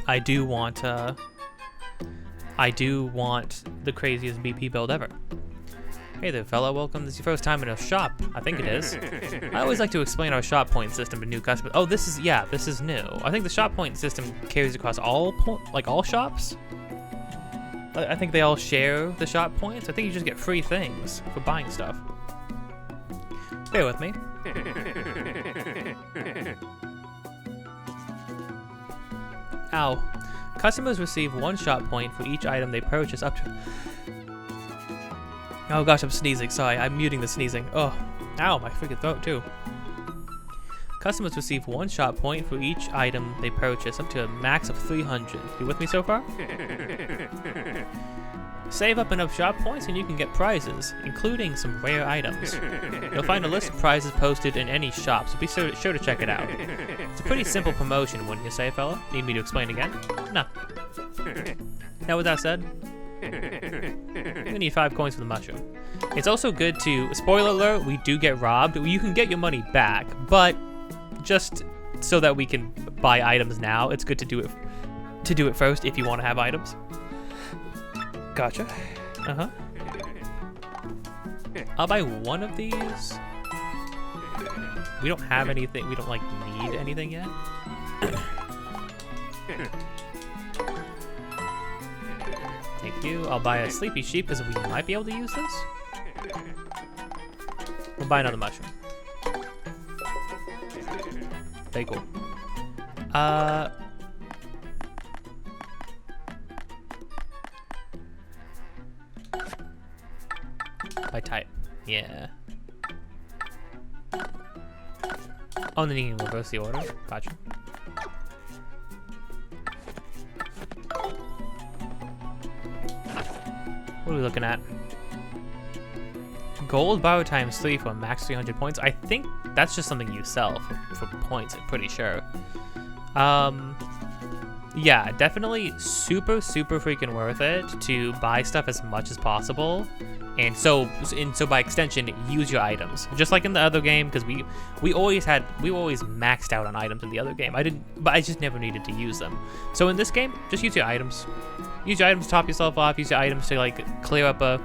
I do want the craziest BP build ever. Hey there, fella. Welcome. This is your first time in a shop. I think it is. I always like to explain our shop point system to new customers. Oh, this is new. I think the shop point system carries across all shops. I think they all share the shop points. I think you just get free things for buying stuff. Bear with me. Ow. Customers receive 1 shop point for each item they purchase up to... Oh gosh, I'm sneezing. Sorry, I'm muting the sneezing. Oh, ow, my freaking throat too. Customers receive 1 shop point for each item they purchase, up to a max of 300. You with me so far? Save up enough shop points and you can get prizes, including some rare items. You'll find a list of prizes posted in any shop, so be sure to check it out. It's a pretty simple promotion, wouldn't you say, fella? Need me to explain again? No. Now with that said, we need 5 coins for the mushroom. It's also good to, spoiler alert, we do get robbed. You can get your money back, but just so that we can buy items now, it's good to do it first if you want to have items. Gotcha. Uh-huh. I'll buy 1 of these. We don't have anything. We don't, like, need anything yet. Thank you. I'll buy a sleepy sheep because we might be able to use this. We'll buy another mushroom. Very cool. By type. Yeah. Oh, and then you can reverse the order. Gotcha. What are we looking at? Gold borrow times 3 for max 300 points. I think that's just something you sell for points, I'm pretty sure. Yeah, definitely super freaking worth it to buy stuff as much as possible. And so by extension, use your items. Just like in the other game, because we were always maxed out on items in the other game. But I just never needed to use them. So in this game, just use your items. Use your items to top yourself off. Use your items to like clear up a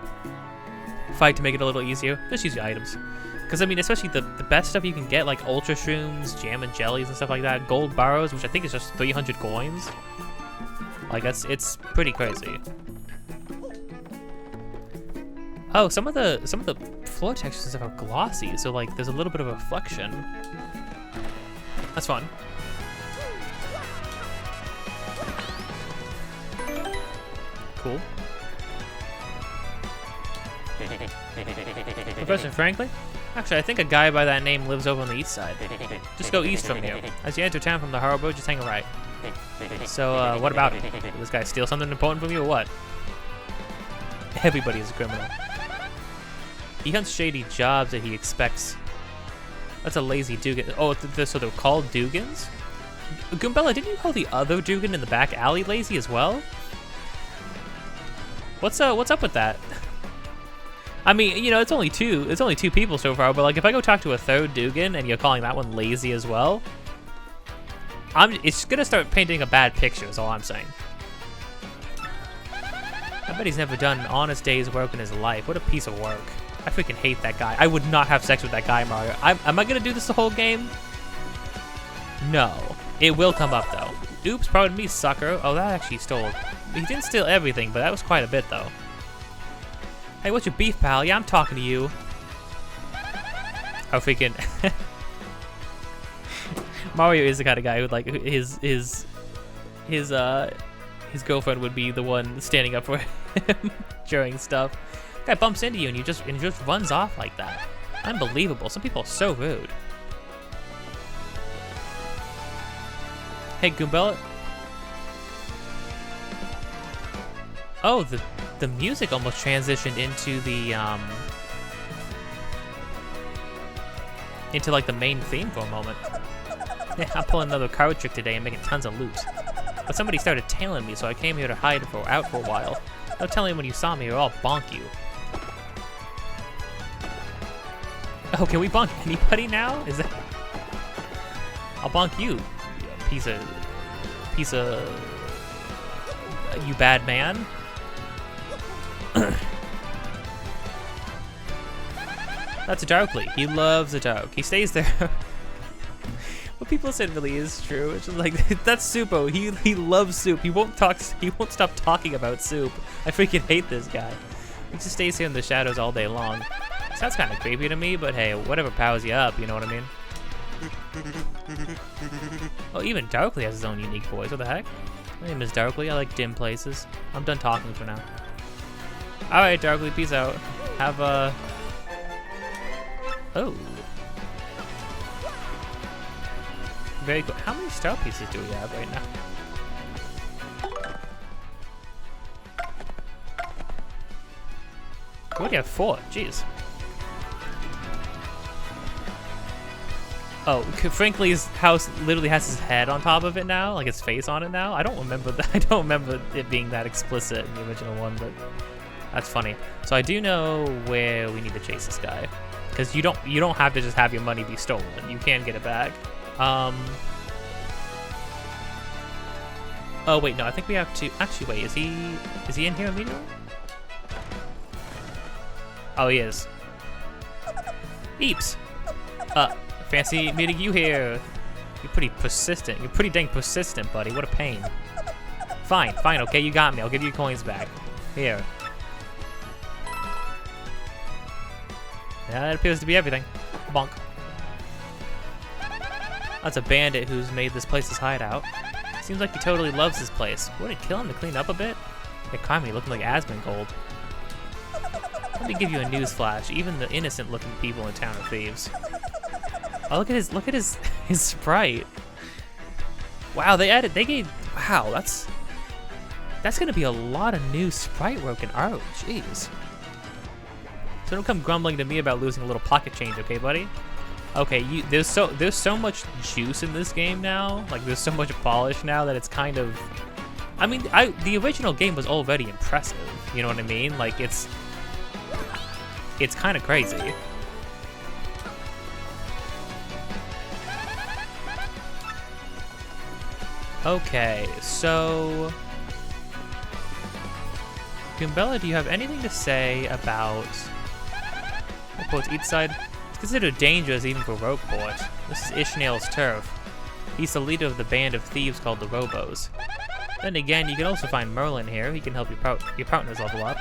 fight to make it a little easier. Just use your items. Because I mean, especially the best stuff you can get, like ultra shrooms, jam and jellies and stuff like that. Gold borrows, which I think is just 300 coins. Like it's pretty crazy. Oh, some of the floor textures and stuff are glossy, so like there's a little bit of reflection. That's fun. Cool. Professor Franklin? Actually, I think a guy by that name lives over on the east side. Just go east from here. As you enter town from the harbor, just hang a right. So, what about him? Did this guy steal something important from you or what? Everybody is a criminal. He hunts shady jobs that he expects. That's a lazy Dugan. Oh, so they're called Dugans? Goombella, didn't you call the other Dugan in the back alley lazy as well? What's up with that? I mean, you know, it's only two people so far, but like if I go talk to a third Dugan and you're calling that one lazy as well, it's gonna start painting a bad picture is all I'm saying. I bet he's never done an honest day's work in his life. What a piece of work. I freaking hate that guy. I would not have sex with that guy, Mario. Am I gonna do this the whole game? No. It will come up though. Oops, pardon me, sucker. Oh, that actually stole. He didn't steal everything, but that was quite a bit though. Hey, what's your beef, pal? Yeah, I'm talking to you. Oh, freaking. Mario is the kind of guy who like his girlfriend would be the one standing up for him during stuff. Guy bumps into you and he just runs off like that. Unbelievable. Some people are so rude. Hey, Goombella. Oh, the music almost transitioned into the into like the main theme for a moment. Yeah, I'm pulling another card trick today and making tons of loot. But somebody started tailing me, so I came here to hide out for a while. Don't tell me when you saw me or I'll bonk you. Oh, can we bonk anybody now? Is that? I'll bonk you, piece of, you bad man. That's Darkly. He loves the dark. He stays there. What people said really is true. It's just like that's Soupo. He loves soup. He won't stop talking about soup. I freaking hate this guy. He just stays here in the shadows all day long. Sounds kind of creepy to me, but hey, whatever powers you up, you know what I mean? Oh, even Darkly has his own unique voice. What the heck? My name is Darkly. I like dim places. I'm done talking for now. Alright, Darkly, peace out. Have a... Oh. Very cool. How many star pieces do we have right now? We already have 4. Jeez. Oh, Frankly's house literally has his head on top of it now, like his face on it now. I don't remember that. I don't remember it being that explicit in the original one, but that's funny. So I do know where we need to chase this guy, because you don't have to just have your money be stolen. You can get it back. Oh wait, no, I think we have to. Actually, wait, is he in here immediately? Oh, he is. Eeps. Fancy meeting you here. You're pretty persistent. You're pretty dang persistent, buddy. What a pain. Fine, okay, you got me. I'll give you coins back. Here. Yeah, that appears to be everything. Bonk. That's a bandit who's made this place his hideout. Seems like he totally loves this place. Wouldn't it kill him to clean up a bit? It caught me looking like Asmongold. Let me give you a news flash. Even the innocent-looking people in town are thieves. Oh, look at his sprite. Wow, wow, that's gonna be a lot of new sprite work and art. Jeez. So don't come grumbling to me about losing a little pocket change, okay, buddy? Okay, there's so much juice in this game now. Like, there's so much polish now that it's kind of. I mean, the original game was already impressive. You know what I mean? Like, it's kind of crazy. Okay, so Goombella, do you have anything to say about each side? It's considered dangerous even for Rogueport. This is Ishnael's turf. He's the leader of the band of thieves called the Robos. Then again, you can also find Merlin here. He can help your partners level up.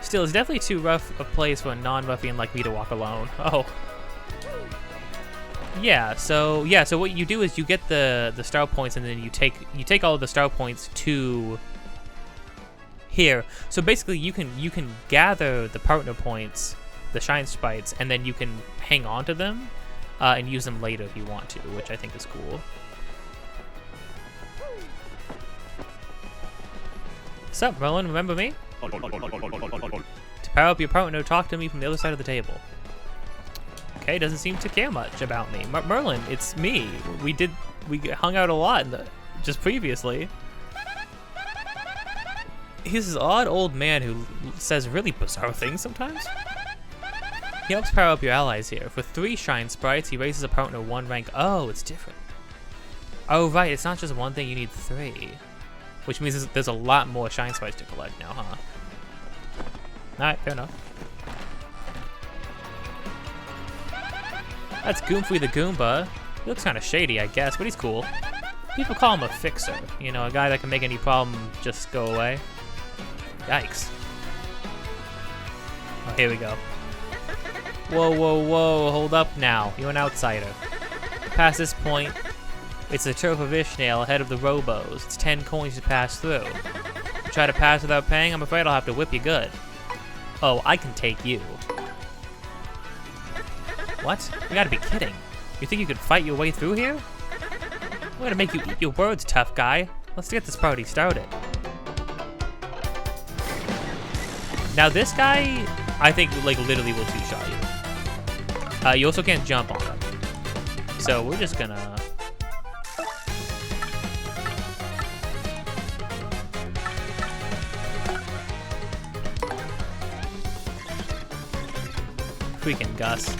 Still, it's definitely too rough a place for a non-ruffian like me to walk alone. Oh. Yeah, so what you do is you get the star points, and then you take all of the star points to here. So basically you can gather the partner points, the shine sprites, and then you can hang on to them and use them later if you want to, which I think is cool. What's up, Merlin? Remember me? To power up your partner, talk to me from the other side of the table. Okay, doesn't seem to care much about me. Merlin, it's me. We hung out a lot just previously. He's this odd old man who says really bizarre things sometimes. He helps power up your allies here. For 3 shine sprites, he raises a partner 1 rank. Oh, it's different. Oh, right, it's not just 1 thing, you need 3. Which means there's a lot more shine sprites to collect now, huh? Alright, fair enough. That's Goomfrey the Goomba. He looks kind of shady, I guess, but he's cool. People call him a fixer. You know, a guy that can make any problem just go away. Yikes. Oh, here we go. Whoa, whoa, whoa, hold up now. You're an outsider. Past this point, it's the turf of Ishnael ahead of the Robos. It's 10 coins to pass through. You try to pass without paying, I'm afraid I'll have to whip you good. Oh, I can take you. What? You gotta be kidding. You think you could fight your way through here? I'm gonna make you eat your words, tough guy. Let's get this party started. Now this guy, I think, like, literally will two-shot you. You also can't jump on him. So we're just gonna... Freaking Gus.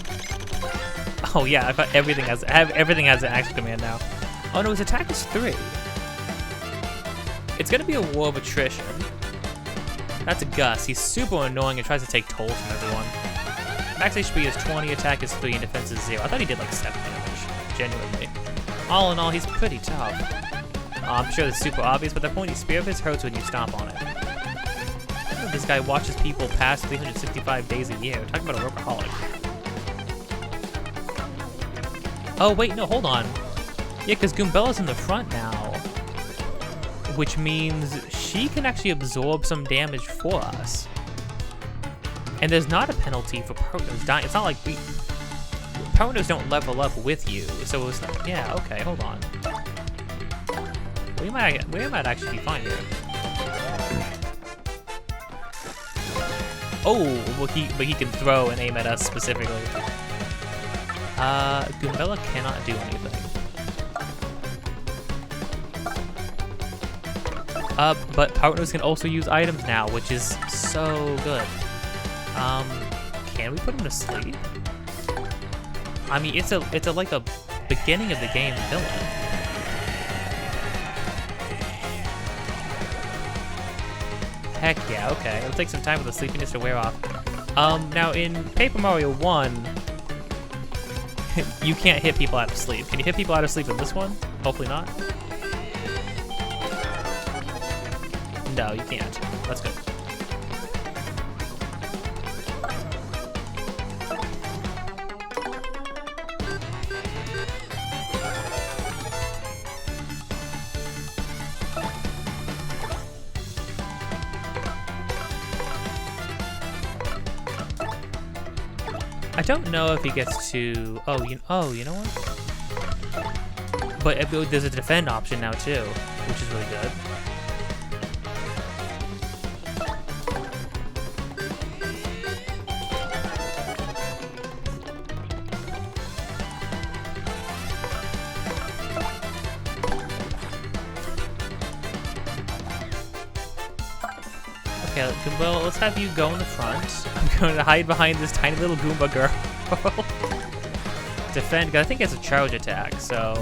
Oh yeah, I thought everything has an action command now. Oh no, his attack is 3. It's gonna be a war of attrition. That's Gus. He's super annoying and tries to take tolls from everyone. Max HP is 20, attack is 3, and defense is 0. I thought he did like 7 damage, genuinely. All in all, he's pretty tough. I'm sure that's super obvious, but the pointy spear of his hurts when you stomp on it. This guy watches people pass 365 days a year. Talk about a workaholic. Oh, wait, no, hold on. Yeah, because Goombella's in the front now. Which means she can actually absorb some damage for us. And there's not a penalty for partners dying. It's not like partners don't level up with you, so it's not, yeah, okay, hold on. We might actually be fine here. Oh, well, he can throw and aim at us specifically. Goombella cannot do anything. But partners can also use items now, which is so good. Can we put him to sleep? I mean, it's like a beginning of the game villain. Heck yeah, okay. It'll take some time for the sleepiness to wear off. Now in Paper Mario 1, you can't hit people out of sleep. Can you hit people out of sleep in this one? Hopefully not. No, you can't. That's good. I don't know if he gets to. Oh, you know what? But there's a defend option now too, which is really good. Okay, Goomba, let's have you go in the front. I'm going to hide behind this tiny little Goomba girl. Defend, because I think it's a charge attack, so...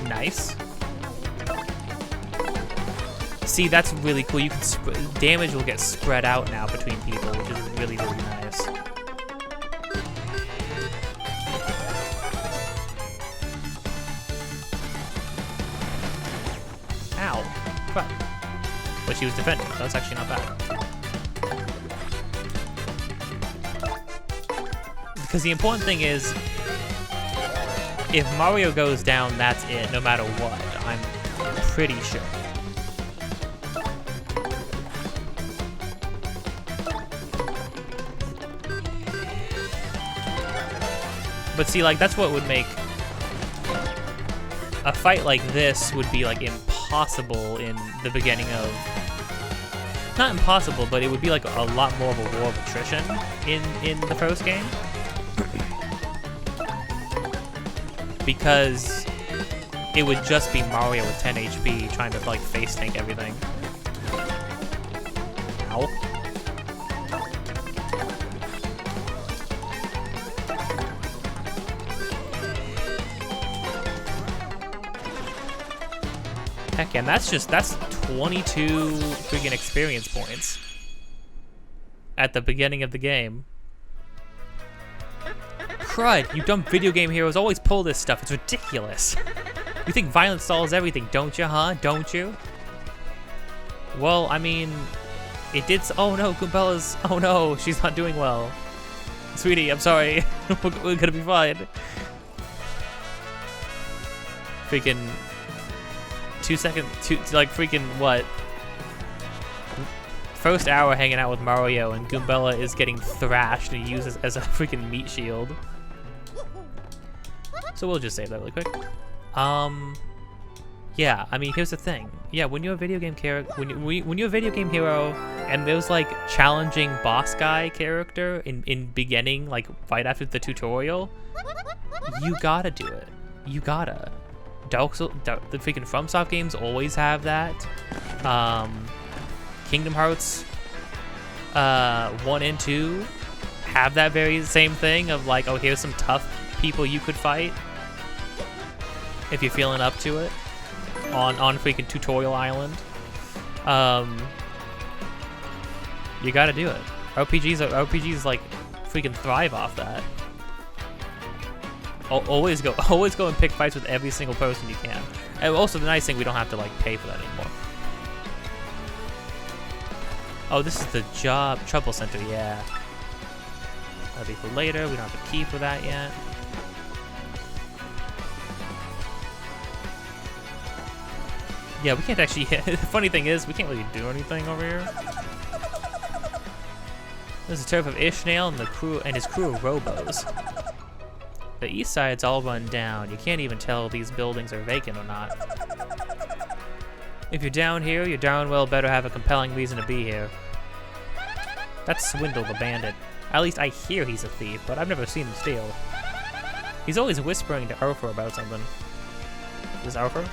Nice. See, that's really cool. You can damage will get spread out now between people, which is really, really nice. Ow. Crap. But she was defending. That's actually not bad. Because the important thing is, if Mario goes down, that's it, no matter what. I'm pretty sure. But see, like, that's what would make a fight like this would be, like, impossible in the beginning of... Not impossible, but it would be, like, a lot more of a war of attrition in the first game. Because it would just be Mario with 10 HP trying to, like, face tank everything. Ow. Heck, and that's 22 freaking experience points at the beginning of the game. Crud, you dumb video game heroes always pull this stuff. It's ridiculous. You think violence solves everything, don't you, huh? Don't you? Well, I mean, it did. Oh no, Goombella's. Oh no, she's not doing well. Sweetie, I'm sorry. We're gonna be fine. Freaking 2 seconds, like freaking what? First hour hanging out with Mario and Goombella is getting thrashed and uses as a freaking meat shield. So we'll just save that really quick. Yeah, I mean, here's the thing. Yeah, when you're a video game character, when you're a video game hero, and there's like challenging boss guy character in beginning, like right after the tutorial, you gotta do it. You gotta. The freaking FromSoft games always have that. Kingdom Hearts 1 and 2 have that very same thing of like, oh, here's some tough people you could fight if you're feeling up to it on freaking Tutorial Island. You gotta do it. RPGs like freaking thrive off that. Always go and pick fights with every single person you can. And also the nice thing, we don't have to like pay for that anymore. Oh, this is the Trouble Center, yeah. That'll be for later. We don't have a key for that yet. Yeah, we can't actually. The funny thing is, we can't really do anything over here. There's a turf of Ishnael and his crew of robos. The east side's all run down. You can't even tell if these buildings are vacant or not. If you're down here, you darn well better have a compelling reason to be here. That's Swindle the bandit. At least I hear he's a thief, but I've never seen him steal. He's always whispering to Arthur about something. Is this Arthur?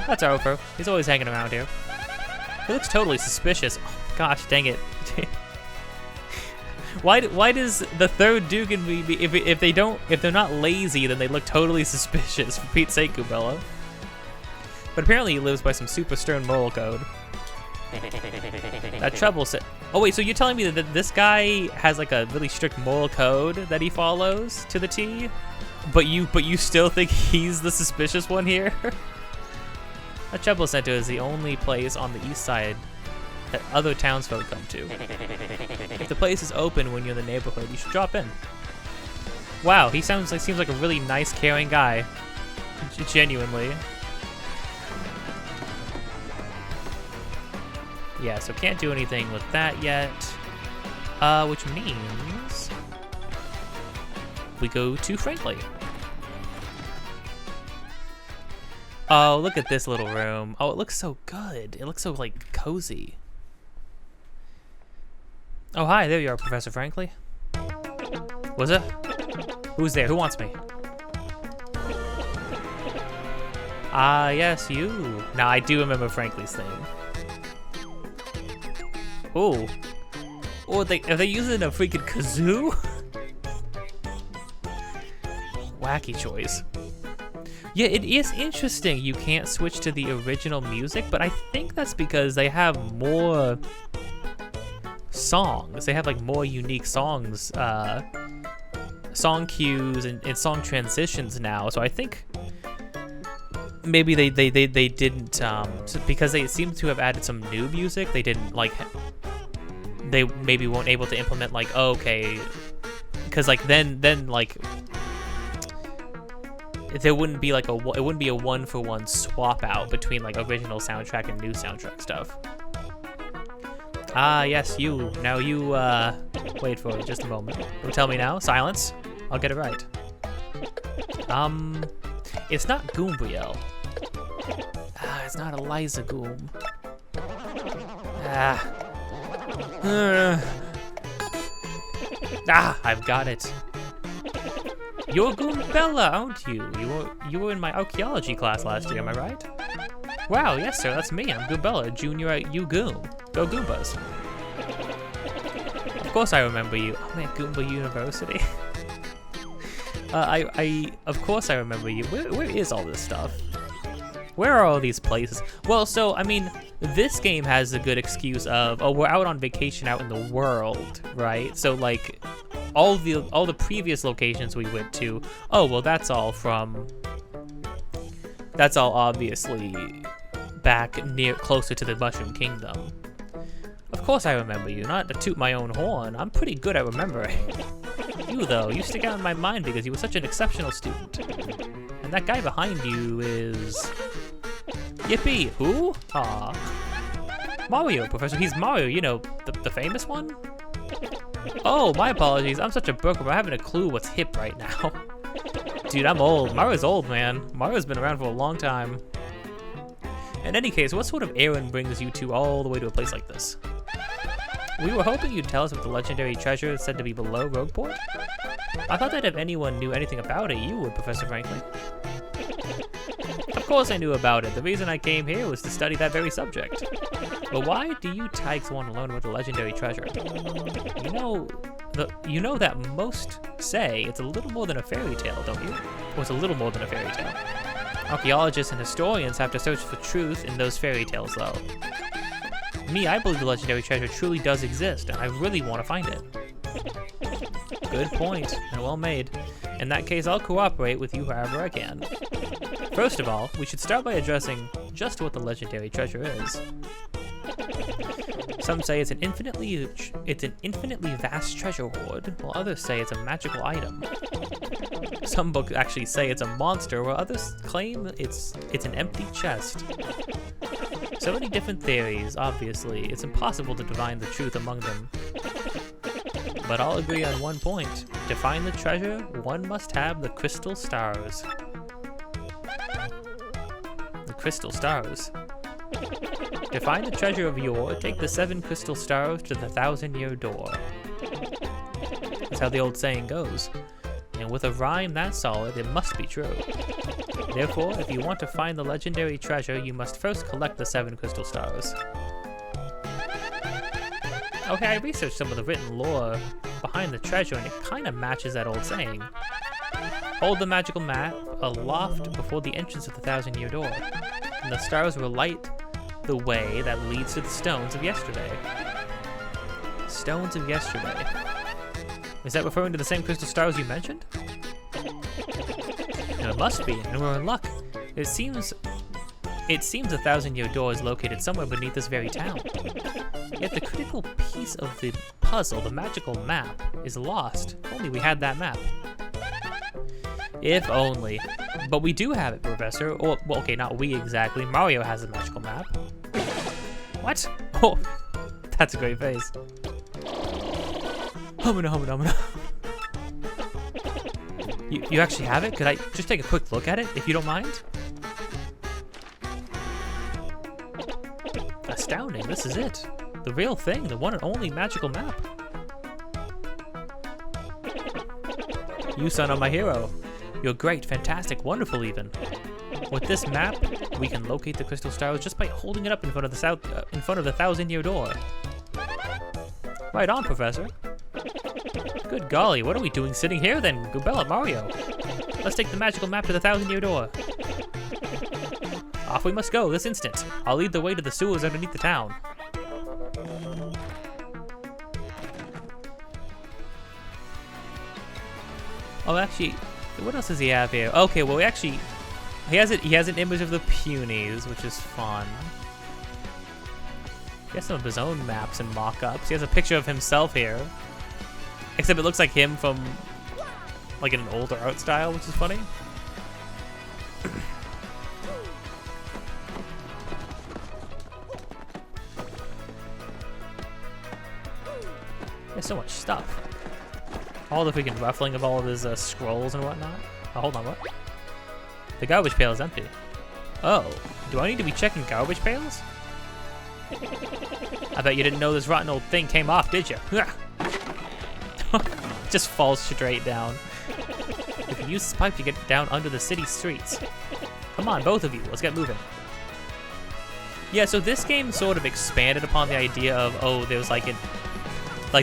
That's Arthur. He's always hanging around here. He looks totally suspicious. Oh, gosh, dang it. Why does the third Duke and me if they're not lazy, then they look totally suspicious? For Pete's sake, Kubella. But apparently he lives by some super stern moral code. That trouble set. Oh wait, so you're telling me that this guy has like a really strict moral code that he follows to the T, but you still think he's the suspicious one here? That Trouble Center is the only place on the east side that other townsfolk come to. If the place is open when you're in the neighborhood, you should drop in. Wow, he seems like a really nice, caring guy. Genuinely. Yeah, so can't do anything with that yet. Which means we go to Frankly. Oh, look at this little room. Oh, it looks so good. It looks so, like, cozy. Oh, hi, there you are, Professor Frankly. Was it? Who's there? Who wants me? Ah, yes, you. Now, I do remember Frankly's thing. Oh. Oh, are they using a freaking kazoo? Wacky choice. Yeah, it is interesting you can't switch to the original music, but I think that's because they have more songs. They have like more unique songs, song cues and song transitions now. So I think maybe they didn't because they seem to have added some new music. They didn't like. They maybe weren't able to implement like okay, because like then like. There wouldn't be like it wouldn't be a one-for-one swap out between like original soundtrack and new soundtrack stuff. Ah, yes, you. Now you, wait for it just a moment. You'll tell me now. Silence. I'll get it right. It's not Goombriel. Ah, it's not Eliza Goom. I've got it. You're Goombella, aren't you? You were in my archaeology class last year, am I right? Wow, yes sir, that's me. I'm Goombella, junior at U-Goom. Go Goombas. Of course I remember you. I'm at Goomba University. Of course I remember you. Where is all this stuff? Where are all these places? Well, so, I mean, this game has a good excuse of, oh, we're out on vacation out in the world, right? So, like, all the previous locations we went to, oh, well, that's all obviously back closer to the Mushroom Kingdom. Of course I remember you, not to toot my own horn. I'm pretty good at remembering. You, though, you stick out in my mind because you were such an exceptional student. And that guy behind you is... Yippee! Who? Aw. Mario, Professor. He's Mario, you know, the famous one? Oh, my apologies. I'm such a bookworm. I haven't a clue what's hip right now. Dude, I'm old. Mario's old, man. Mario's been around for a long time. In any case, what sort of errand brings you two all the way to a place like this? We were hoping you'd tell us what the legendary treasure is said to be below Rogueport. I thought that if anyone knew anything about it, you would, Professor Franklin. Of course I knew about it. The reason I came here was to study that very subject. But why do you tykes want to learn about the legendary treasure? You know that most say it's a little more than a fairy tale, don't you? Or it's a little more than a fairy tale. Archaeologists and historians have to search for truth in those fairy tales, though. Me, I believe the legendary treasure truly does exist, and I really want to find it. Good point, and well made. In that case, I'll cooperate with you however I can. First of all, we should start by addressing just what the legendary treasure is. Some say it's an infinitely vast treasure hoard, while others say it's a magical item. Some books actually say it's a monster, while others claim it's an empty chest. So many different theories, obviously. It's impossible to divine the truth among them. But I'll agree on one point. To find the treasure, one must have the crystal stars. The crystal stars. To find the treasure of yore, take the 7 crystal stars to the 1,000-year door. That's how the old saying goes. And with a rhyme that solid, it must be true. Therefore, if you want to find the legendary treasure, you must first collect the 7 crystal stars. Okay, I researched some of the written lore behind the treasure, and it kind of matches that old saying. Hold the magical map aloft before the entrance of the 1,000-year door, and the stars will light the way that leads to the stones of yesterday. Stones of yesterday. Is that referring to the same crystal stars you mentioned? No, it must be, and we're in luck. It seems the 1,000-year door is located somewhere beneath this very town. Yet the critical piece of the puzzle, the magical map, is lost. If only we had that map. If only. But we do have it, Professor. Or, well, okay, not we exactly. Mario has a magical map. What? Oh, that's a great face. Humana. You actually have it? Could I just take a quick look at it, if you don't mind? Astounding, this is it. The real thing, the one and only magical map. You, son, are my hero. You're great, fantastic, wonderful even. With this map, we can locate the crystal stars just by holding it up in front of the 1,000-year door. Right on, Professor. Good golly, what are we doing sitting here then, Gubella, Mario? Let's take the magical map to the 1,000-year door. Off we must go this instant. I'll lead the way to the sewers underneath the town. Oh, actually, what else does he have here? Okay, well, he has an image of the Punies, which is fun. He has some of his own maps and mock-ups. He has a picture of himself here. Except it looks like him from, like, in an older art style, which is funny. There's so much stuff. All the freaking ruffling of all of his scrolls and whatnot. Oh, hold on, what? The garbage pail is empty. Oh, do I need to be checking garbage pails? I bet you didn't know this rotten old thing came off, did you? Just falls straight down. If you use this pipe to get down under the city streets. Come on, both of you, let's get moving. Yeah, so this game sort of expanded upon the idea of, oh, there's like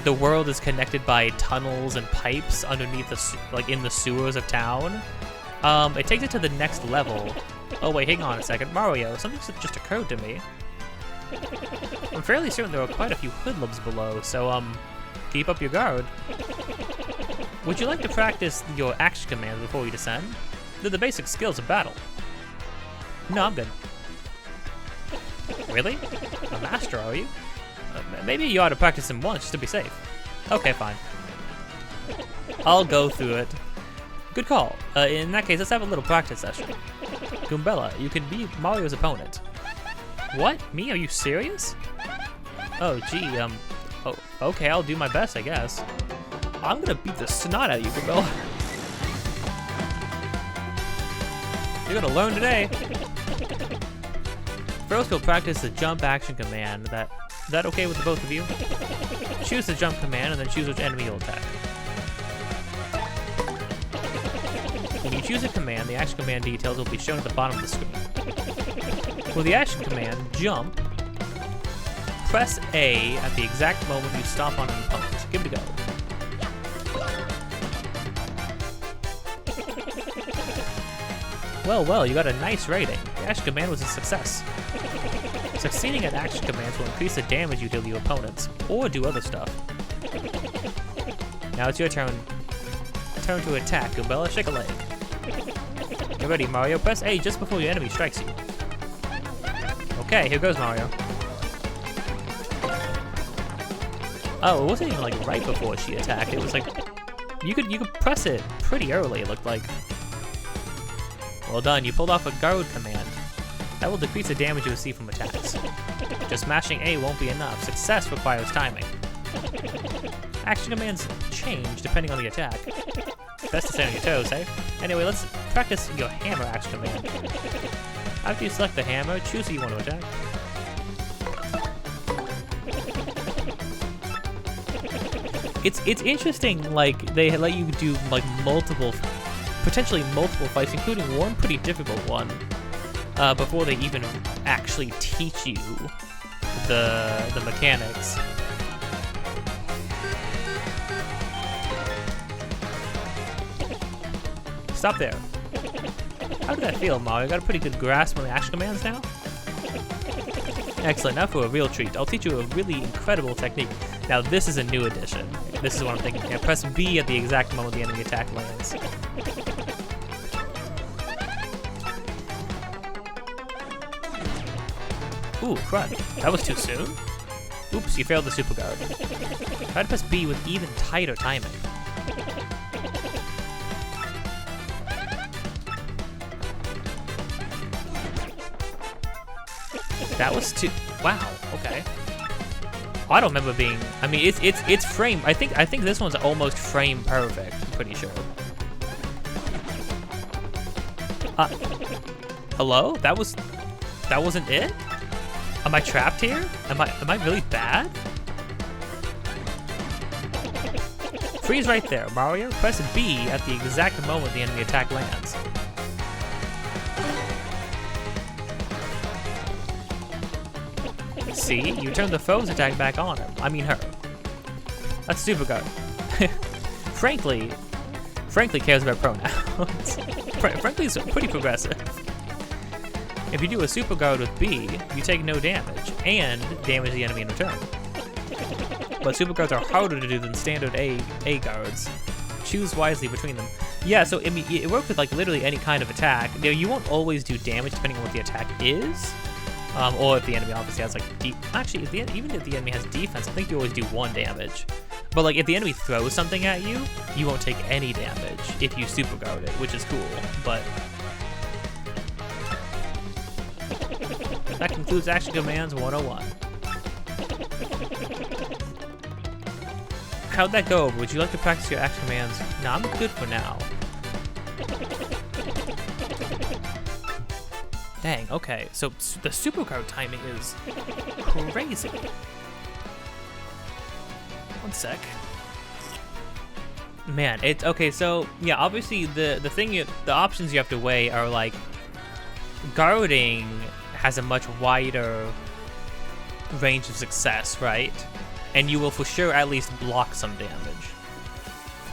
the world is connected by tunnels and pipes underneath in the sewers of town. It takes it to the next level. Oh wait, hang on a second, Mario, something just occurred to me. I'm fairly certain there are quite a few hoodlums below, so keep up your guard. Would you like to practice your action commands before you descend? They're the basic skills of battle. No, I'm good. Really? A master, are you? Maybe you ought to practice them once just to be safe. Okay, fine. I'll go through it. Good call. In that case, let's have a little practice session. Goombella, you can be Mario's opponent. What? Me? Are you serious? Oh, gee, oh, okay, I'll do my best, I guess. I'm gonna beat the snot out of you, Goombella. You're gonna learn today. First, we'll practice the jump action command. Is that okay with the both of you? Choose the jump command and then choose which enemy you'll attack. When you choose a command, the action command details will be shown at the bottom of the screen. For the action command, jump, press A at the exact moment you stop on an opponent. Give it a go. Well, you got a nice rating. The action command was a success. Succeeding at action commands will increase the damage you deal to your opponents, or do other stuff. Now it's your turn. Turn to attack. Goombella, shake a leg. Get ready, Mario. Press A just before your enemy strikes you. Okay, here goes Mario. Oh, it wasn't even like right before she attacked. It was like You could press it pretty early, it looked like. Well done, you pulled off a guard command. That will decrease the damage you receive from attacks. Just smashing A won't be enough. Success requires timing. Action commands change depending on the attack. Best to stay on your toes, eh? Anyway, let's practice your hammer action command. After you select the hammer, choose who you want to attack. It's interesting, like, they let you do, like, potentially multiple fights, including one pretty difficult one, before they even actually teach you the mechanics. Stop there. How did that feel, Mario? Got a pretty good grasp on the action commands now? Excellent, now for a real treat. I'll teach you a really incredible technique. Now this is a new addition. This is what I'm thinking. Yeah, press B at the exact moment the enemy attack lands. Ooh, crud. That was too soon? Oops, you failed the super guard. Try to press B with even tighter timing. That was too. Wow. Okay. Oh, I don't remember being. I mean, it's frame. I think this one's almost frame perfect. I'm pretty sure. Hello? That wasn't it? Am I trapped here? Am I really bad? Freeze right there, Mario. Press B at the exact moment the enemy attack lands. See? You turn the foe's attack back on him. I mean her. That's super guard. Frankly cares about pronouns. Frankly, it's pretty progressive. If you do a super guard with B, you take no damage, and damage the enemy in return. But super guards are harder to do than standard A guards. Choose wisely between them. Yeah, so I mean, it works with like literally any kind of attack. You know, you won't always do damage depending on what the attack is. Or if the enemy obviously has like actually, even if the enemy has defense, I think you always do 1 damage. But like if the enemy throws something at you, you won't take any damage if you super guard it, which is cool. But that concludes Action Commands 101. How'd that go? Would you like to practice your action commands? No, I'm good for now. Dang, okay. So the super guard timing is crazy. One sec. Man, it's okay. So yeah, obviously the options you have to weigh are like guarding has a much wider range of success, right? And you will for sure at least block some damage.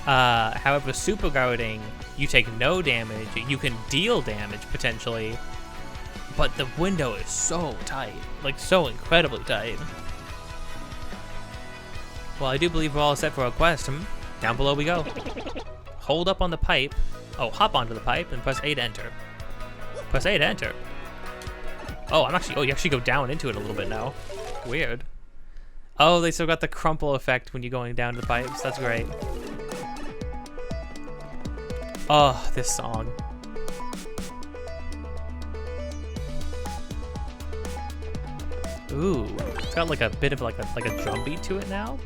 However, super guarding, you take no damage. You can deal damage potentially, but the window is so tight, like so incredibly tight. Well, I do believe we're all set for our quest. Down below we go. Hold up on the pipe. Oh, hop onto the pipe and press A to enter. Press A to enter. Oh, you actually go down into it a little bit now. Weird. Oh, they still got the crumple effect when you're going down to the pipes. That's great. Oh, this song. Ooh, it's got like a bit of like a drum beat to it now.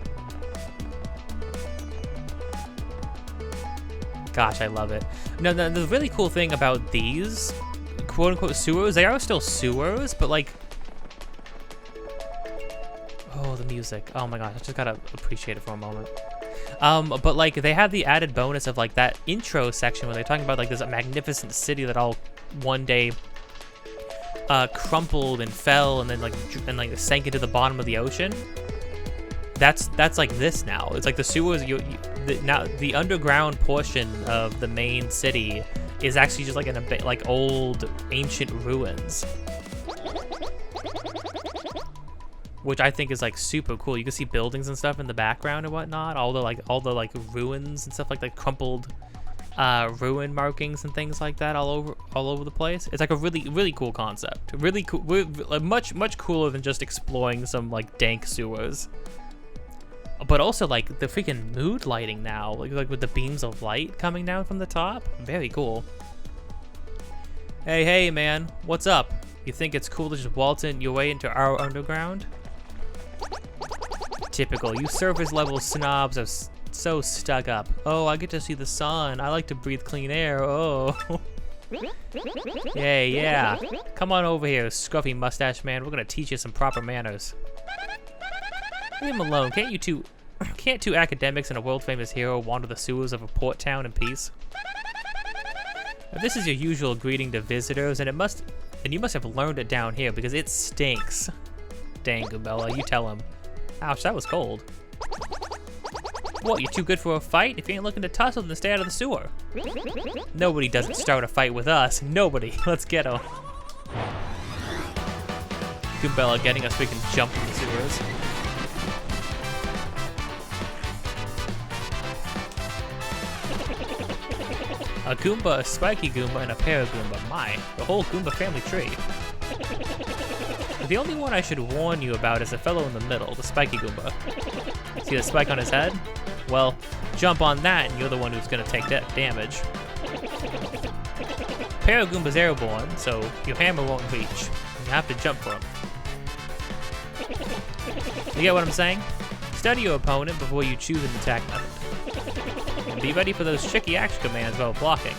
Gosh, I love it. No, the really cool thing about these quote-unquote sewers, they are still sewers, but like, oh, the music. Oh my gosh, I just gotta appreciate it for a moment. But like, they have the added bonus of like that intro section where they're talking about like this magnificent city that all one day crumpled and fell and then like sank into the bottom of the ocean. That's like this now. It's like the sewers. Now the underground portion of the main city is actually just like in a like old ancient ruins, which I think is like super cool. You can see buildings and stuff in the background and whatnot. All the ruins and stuff, like the crumpled ruin markings and things like that all over the place. It's like a really cool concept. Really cool. Much cooler than just exploring some like dank sewers. But also, like, the freaking mood lighting now, like with the beams of light coming down from the top. Very cool. Hey, man, what's up? You think it's cool to just waltz in your way into our underground? Typical, you surface level snobs are so stuck up. Oh, I get to see the sun. I like to breathe clean air. Oh. Yeah. Come on over here, scruffy mustache man. We're gonna teach you some proper manners. Leave him alone. Can't two academics and a world-famous hero wander the sewers of a port town in peace? Now, this is your usual greeting to visitors, and you must have learned it down here because it stinks. Dang, Goombella, you tell him. Ouch, that was cold. What, you too good for a fight? If you ain't looking to tussle, then stay out of the sewer. Nobody doesn't start a fight with us. Nobody. Let's get him. Goombella getting us, we can jump in the sewers. A Goomba, a Spiky Goomba, and a Paragoomba. My, the whole Goomba family tree. The only one I should warn you about is the fellow in the middle, the Spiky Goomba. See the spike on his head? Well, jump on that and you're the one who's gonna take that damage. Paragoomba's airborne, so your hammer won't reach. You have to jump for him. You get what I'm saying? Study your opponent before you choose an attack method. And be ready for those tricky action commands while blocking.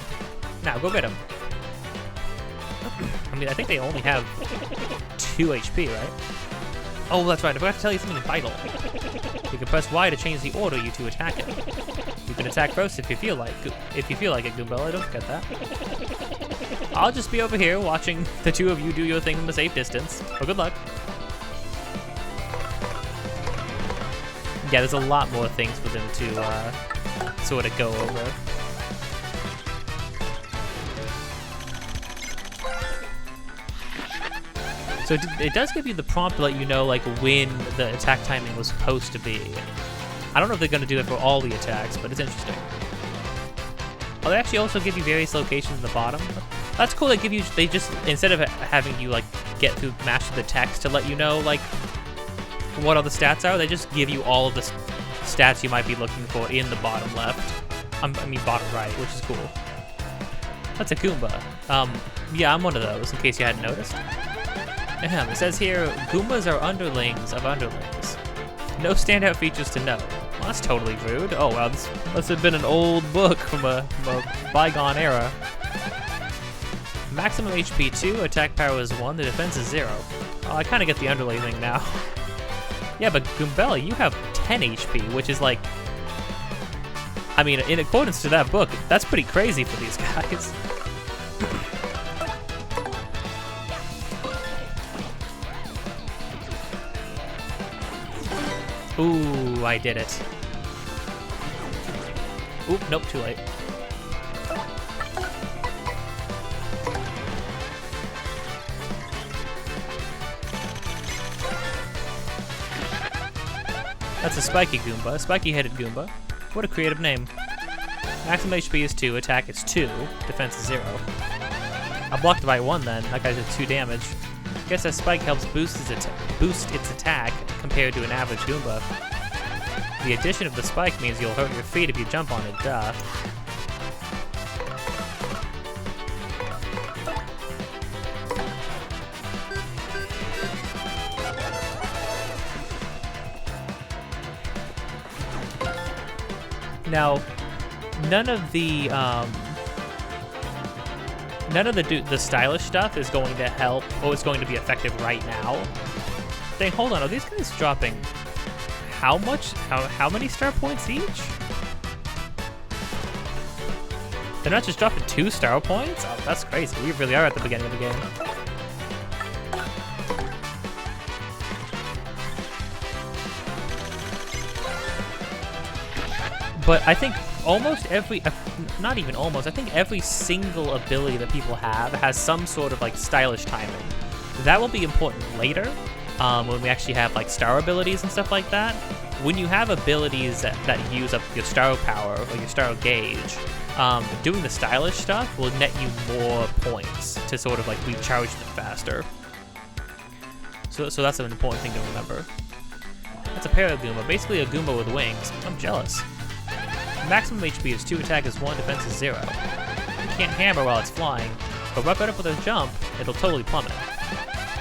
Now, go get him. I mean, I think they only have 2 HP, right? Oh, that's right. I forgot to tell you something vital. You can press Y to change the order you two attack it. You can attack first if you feel like it, Goombella. Don't forget that. I'll just be over here watching the two of you do your thing from a safe distance. Well, good luck. Yeah, there's a lot more things for them to sort of go over. So it does give you the prompt to let you know like when the attack timing was supposed to be. I don't know if they're going to do that for all the attacks, but it's interesting. Oh, they actually also give you various locations in the bottom. That's cool. They just instead of having you like get through master the text to let you know like what all the stats are, they just give you all of the stats you might be looking for in the bottom left. I mean bottom right, which is cool. That's a Goomba. Yeah, I'm one of those in case you hadn't noticed. It says here, Goombas are underlings of underlings. No standout features to note. Well, that's totally rude. Oh, wow, this must have been an old book from a bygone era. Maximum HP 2, attack power is 1, the defense is 0. Oh, I kind of get the underling thing now. Yeah, but Goombella, you have 10 HP, which is like... I mean, in accordance to that book, that's pretty crazy for these guys. Ooh, I did it. Oop, nope, too late. That's a Spiky Goomba, a spiky-headed Goomba. What a creative name. Maximum HP is 2, attack is 2, defense is 0. I blocked by 1 then, that guy did 2 damage. Guess that spike helps boost its attack compared to an average Goomba. The addition of the spike means you'll hurt your feet if you jump on it, duh. Now, none of the stylish stuff is going to help, or is going to be effective right now. Dang, hold on, are these guys dropping how much? How many star points each? They're not just dropping 2 star points? Oh, that's crazy. We really are at the beginning of the game. But I think almost every, not even almost, I think every single ability that people have has some sort of like stylish timing. That will be important later, when we actually have like star abilities and stuff like that. When you have abilities that use up your star power or your star gauge, doing the stylish stuff will net you more points to sort of like recharge them faster. So that's an important thing to remember. That's a Paragoomba, basically a Goomba with wings. I'm jealous. Maximum HP is 2, attack is 1, defense is 0. You can't hammer while it's flying, but right up with a jump, it'll totally plummet.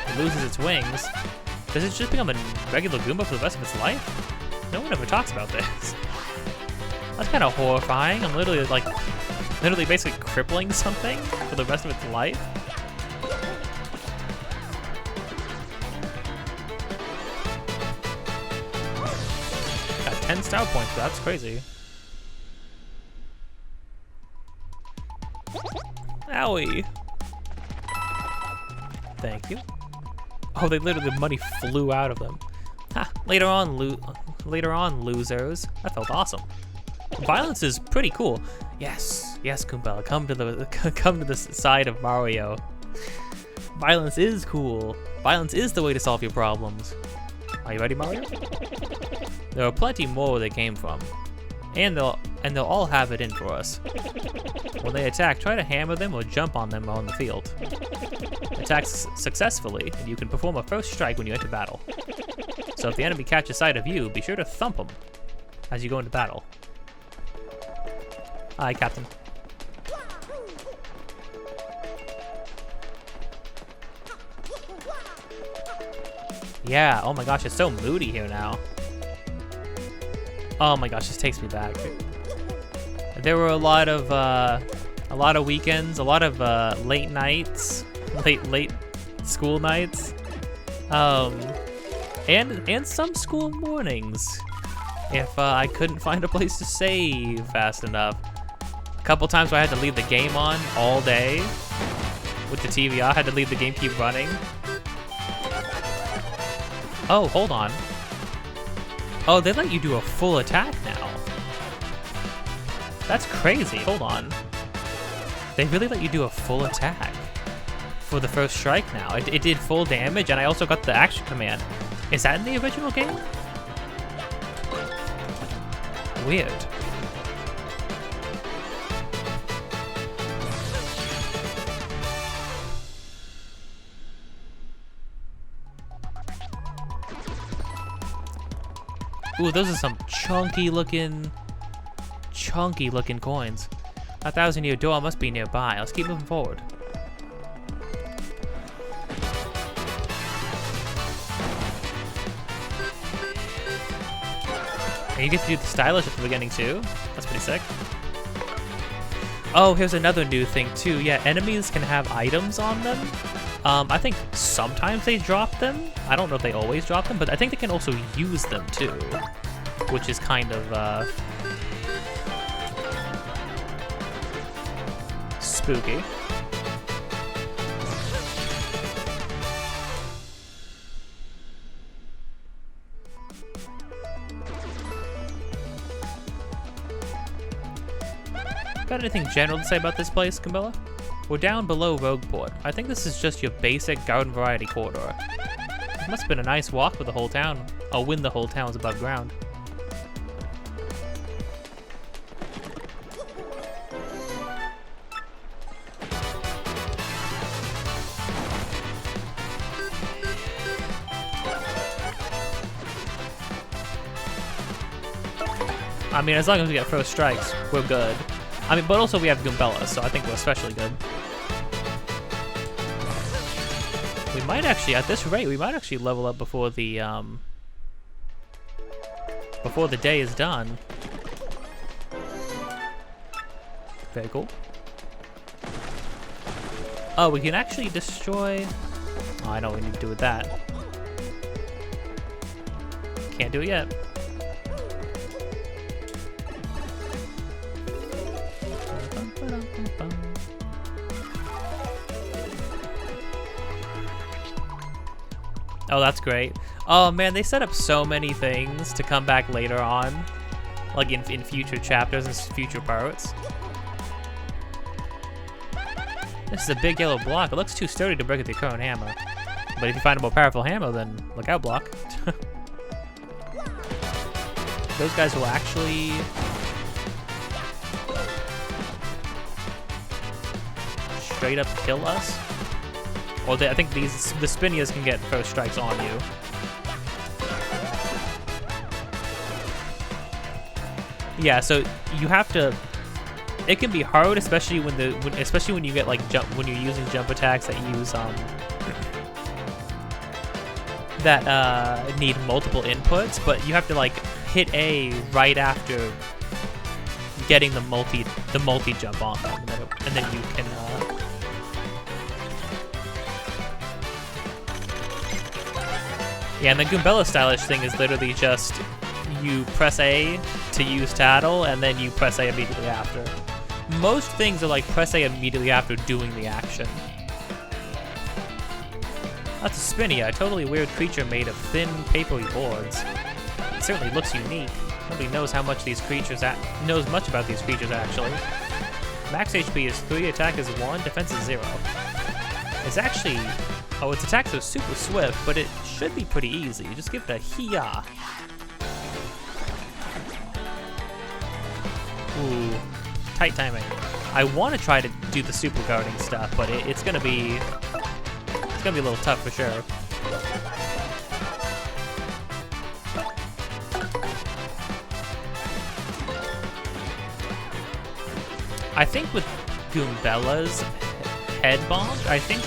It loses its wings. Does it just become a regular Goomba for the rest of its life? No one ever talks about this. That's kind of horrifying. I'm literally basically crippling something for the rest of its life. Got 10 star points, that's crazy. Owie. Thank you. Oh, the money flew out of them. Ha! Later on, losers. That felt awesome. Violence is pretty cool. Yes, yes, Goombella, come to the side of Mario. Violence is cool. Violence is the way to solve your problems. Are you ready, Mario? There are plenty more where they came from, and they'll all have it in for us. When they attack, try to hammer them or jump on them on the field. Attack successfully, and you can perform a first strike when you enter battle. So if the enemy catches sight of you, be sure to thump them as you go into battle. Hi, Captain. Yeah, oh my gosh, it's so moody here now. Oh my gosh, this takes me back. There were a lot of weekends, a lot of late nights, late school nights, and some school mornings. If I couldn't find a place to save fast enough. A couple times where I had to leave the game on all day with the TV on. I had to leave the game keep running. Oh, hold on. Oh, they let you do a full attack now. That's crazy. Hold on. They really let you do a full attack for the first strike now. It did full damage, and I also got the action command. Is that in the original game? Weird. Ooh, those are some chunky looking coins. A 1,000-year door must be nearby. Let's keep moving forward. And you get to do the stylish at the beginning too. That's pretty sick. Oh, here's another new thing too. Yeah, enemies can have items on them. I think sometimes they drop them. I don't know if they always drop them, but I think they can also use them too, which is kind of spooky. Got anything general to say about this place, Goombella? We're down below Rogueport. I think this is just your basic garden variety corridor. It must have been a nice walk with the whole town. Oh, when the whole town was above ground. I mean, as long as we get first strikes, we're good. I mean, but also we have Goombella, so I think we're especially good. We might actually, at this rate, we might actually level up before the day is done. Very cool. Oh, we can actually destroy... Oh, I know what we need to do with that. Can't do it yet. Oh, that's great. Oh man, they set up so many things to come back later on, like in future chapters and future parts. This is a big yellow block. It looks too sturdy to break with your current hammer. But if you find a more powerful hammer, then look out, block. Those guys will actually... straight up kill us. Or I think the Spinias can get first strikes on you. Yeah, so you have to. It can be hard, especially especially when you get like when you're using jump attacks that use that need multiple inputs, but you have to like hit A right after getting the multi jump on them, and then you can. Yeah, and the Goombella stylish thing is literally just you press A to use Tattle, and then you press A immediately after. Most things are like press A immediately after doing the action. That's a Spinia, a totally weird creature made of thin, papery boards. It certainly looks unique. Nobody knows how much these creatures knows much about these creatures actually. Max HP is 3, attack is 1, defense is 0. It's actually its attacks are super swift, but it should be pretty easy. You just give it a hee-yah. Ooh, tight timing. I want to try to do the super guarding stuff, but it's gonna be a little tough for sure. I think with Goombella's head bomb, I think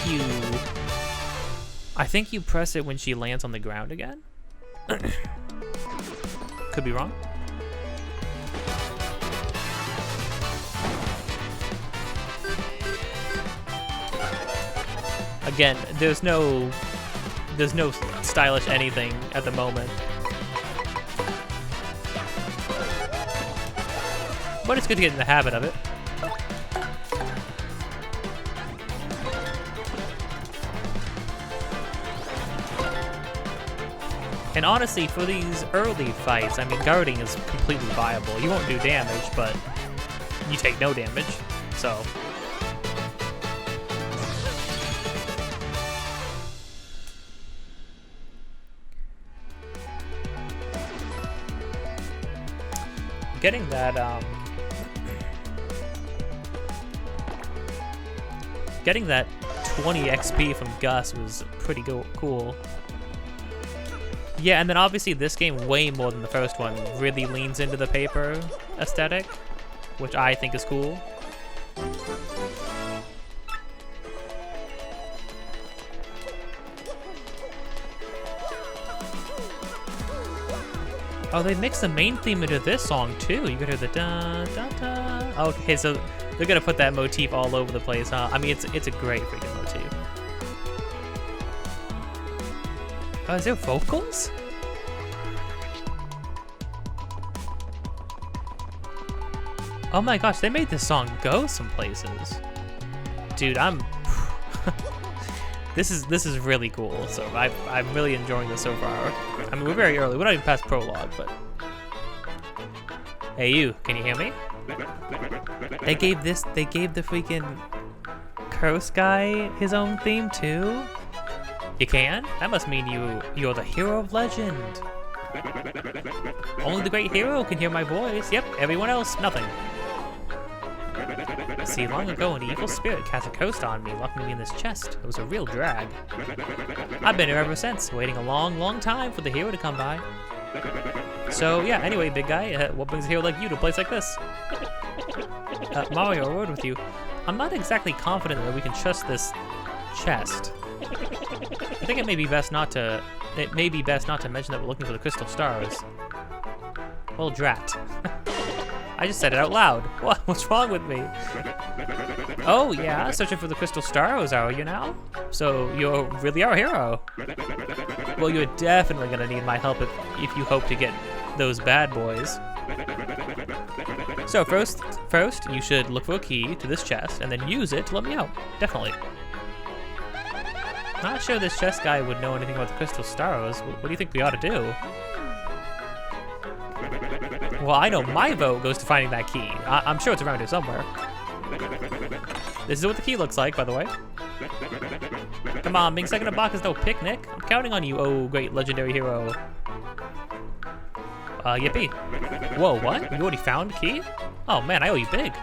you press it when she lands on the ground again. Could be wrong. Again, there's no stylish anything at the moment. But it's good to get in the habit of it. And honestly, for these early fights, I mean, guarding is completely viable. You won't do damage, but you take no damage, so. Getting that, getting that 20 XP from Gus was pretty cool. Yeah, and then obviously this game, way more than the first one, really leans into the paper aesthetic, which I think is cool. Oh, they mixed the main theme into this song too. You could hear the da da da. Okay, so they're gonna put that motif all over the place, huh? I mean, it's a great freaking motif. Oh, is there vocals? Oh my gosh, they made this song go some places. Dude, this is really cool. So I'm really enjoying this so far. I mean, we're very early. We're not even past prologue, but. Hey you, can you hear me? They gave the freaking Curse guy his own theme too? You can? That must mean you're the hero of legend. Only the great hero can hear my voice. Yep, everyone else, nothing. See, long ago an evil spirit cast a curse on me, locking me in this chest. It was a real drag. I've been here ever since, waiting a long, long time for the hero to come by. So yeah, anyway, big guy, what brings a hero like you to a place like this? Mario, a word with you. I'm not exactly confident that we can trust this chest. I think it may be best not to mention that we're looking for the crystal stars. Well, drat. I just said it out loud. What's wrong with me? Oh yeah, searching for the crystal stars, are you now? So you're really our hero. Well, you're definitely gonna need my help if you hope to get those bad boys. So first, you should look for a key to this chest and then use it to let me out. Definitely. Not sure this chest guy would know anything about the crystal stars. What do you think we ought to do? Well, I know my vote goes to finding that key. I'm sure it's around here somewhere. This is what the key looks like, by the way. Come on, being second to Bach is no picnic. I'm counting on you, oh great legendary hero. Yippee. Whoa, what? You already found the key? Oh man, I owe you big.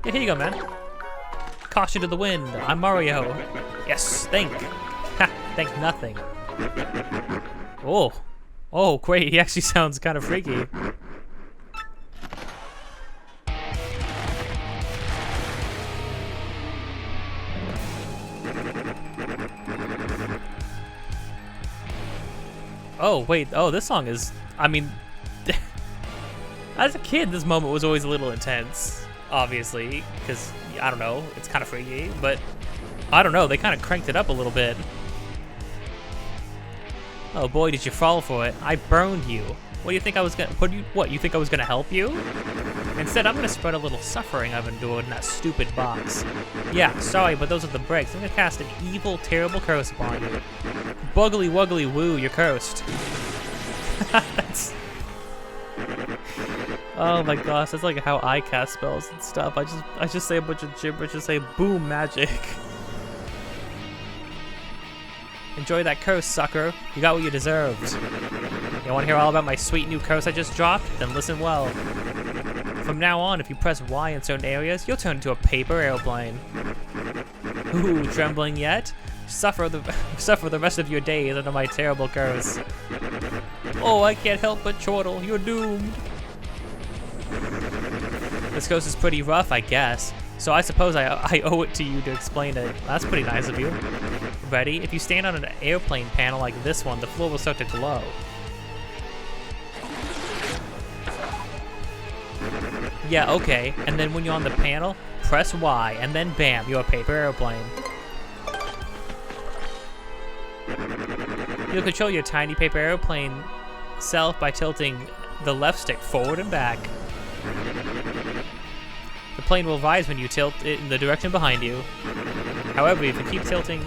Yeah, here you go, man. Caution to the wind. I'm Mario. Yes, thank nothing. Oh. Oh, great. He actually sounds kind of freaky. Oh, wait. Oh, this song is... I mean... as a kid, this moment was always a little intense, obviously, because, I don't know, it's kind of freaky, but I don't know, they kind of cranked it up a little bit. Oh boy, did you fall for it. I burned you. What do you think I was gonna... What, you think I was gonna help you? Instead, I'm gonna spread a little suffering I've endured in that stupid box. Yeah, sorry, but those are the breaks. I'm gonna cast an evil, terrible curse upon you. Buggly wuggly woo, you're cursed. That's... Oh my gosh, that's like how I cast spells and stuff. I just say a bunch of gibberish, just say boom magic. Enjoy that curse, sucker. You got what you deserved. You want to hear all about my sweet new curse I just dropped? Then listen well. From now on, if you press Y in certain areas, you'll turn into a paper airplane. Ooh, trembling yet? Suffer the rest of your days under my terrible curse. Oh, I can't help but chortle. You're doomed. This curse is pretty rough, I guess. So I suppose I owe it to you to explain it. That's pretty nice of you. Ready? If you stand on an airplane panel like this one, the floor will start to glow. Yeah, okay. And then when you're on the panel, press Y, and then bam, you're a paper airplane. You'll control your tiny paper airplane self by tilting the left stick forward and back. The plane will rise when you tilt it in the direction behind you. However, if you keep tilting,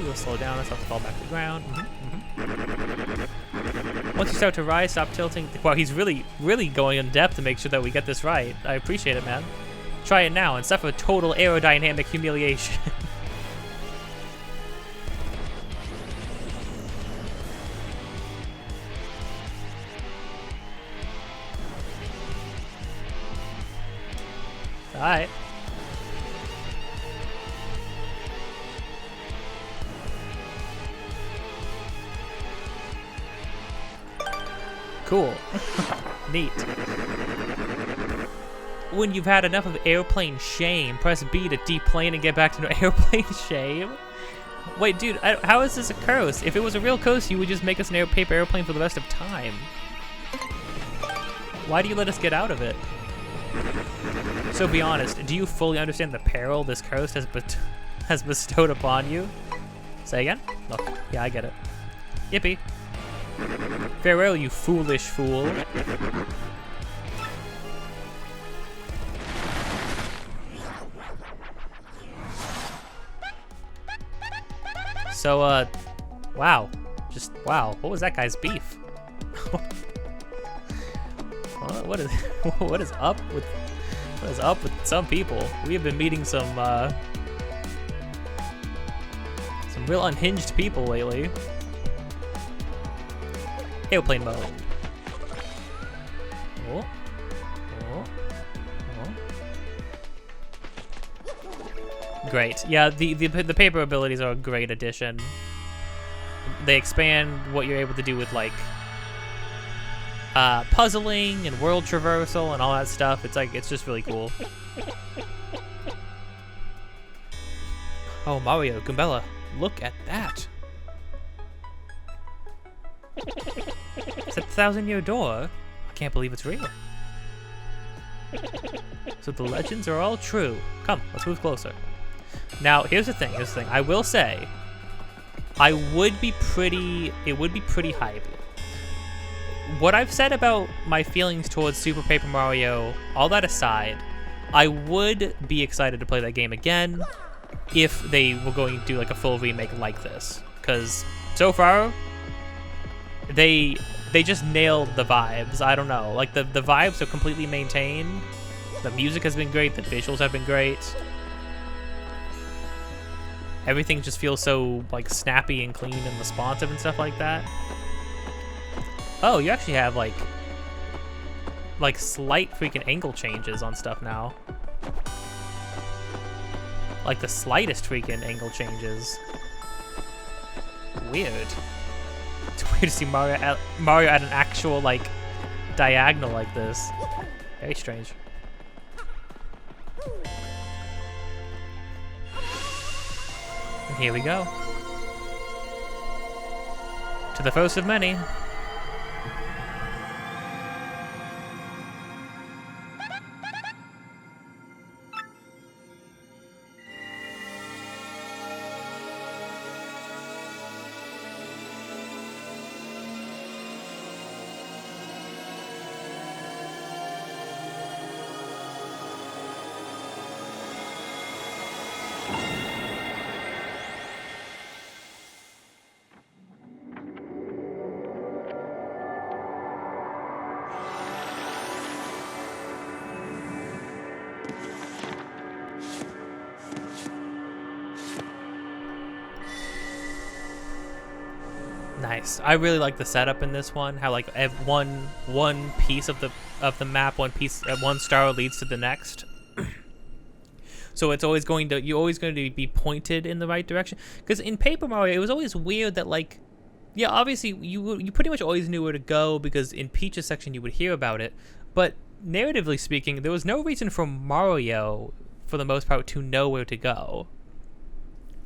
you'll slow down and start to fall back to the ground. Once you start to rise, stop tilting. Wow, he's really going in depth to make sure that we get this right. I appreciate it, man. Try it now and suffer total aerodynamic humiliation. Alright. Cool. Neat. When you've had enough of airplane shame, press B to deplane and get back to no airplane shame. Wait, dude, how is this a curse? If it was a real curse, you would just make us an paper airplane for the rest of time. Why do you let us get out of it? So be honest, do you fully understand the peril this curse has bestowed upon you? Say again? Look, yeah, I get it. Yippee. Farewell, you foolish fool. So, wow. Just, wow. What was that guy's beef? What is up with some people? We have been meeting some real unhinged people lately. Airplane mode. Oh. Great. Yeah, the paper abilities are a great addition. They expand what you're able to do with like puzzling and world traversal and all that stuff. It's just really cool. Oh, Mario, Goombella, look at that. Is that the 1,000-year door? I can't believe it's real. So the legends are all true. Come, let's move closer. Now, here's the thing. I will say, it would be pretty hype. What I've said about my feelings towards Super Paper Mario, all that aside, I would be excited to play that game again if they were going to do like a full remake like this. Because so far, they just nailed the vibes. I don't know. Like the vibes are completely maintained. The music has been great. The visuals have been great. Everything just feels so like snappy and clean and responsive and stuff like that. Oh, you actually have like slight freaking angle changes on stuff now. Like the slightest freaking angle changes. Weird. It's weird to see Mario at an actual like diagonal like this. Very strange. And here we go. To the first of many. Nice. I really like the setup in this one. How like one piece of the map, one star leads to the next. So it's always you're always going to be pointed in the right direction. Because in Paper Mario, it was always weird that like, yeah, obviously you pretty much always knew where to go because in Peach's section you would hear about it. But narratively speaking, there was no reason for Mario, for the most part, to know where to go.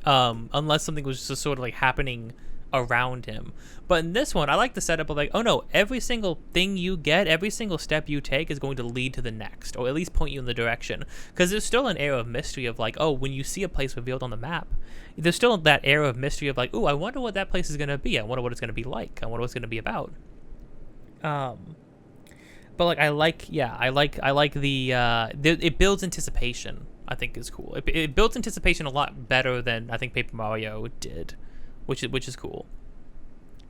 Unless something was just sort of like happening around him. But in this one, I like the setup of like, oh no, every single thing you get, every single step you take is going to lead to the next, or at least point you in the direction. Because there's still an air of mystery of like, oh, when you see a place revealed on the map, there's still that air of mystery of like, oh, I wonder what that place is going to be. I wonder what it's going to be like. I wonder what it's going to be about. But like, I like the it builds anticipation. I think is cool. It builds anticipation a lot better than I think Paper Mario did. Which is cool.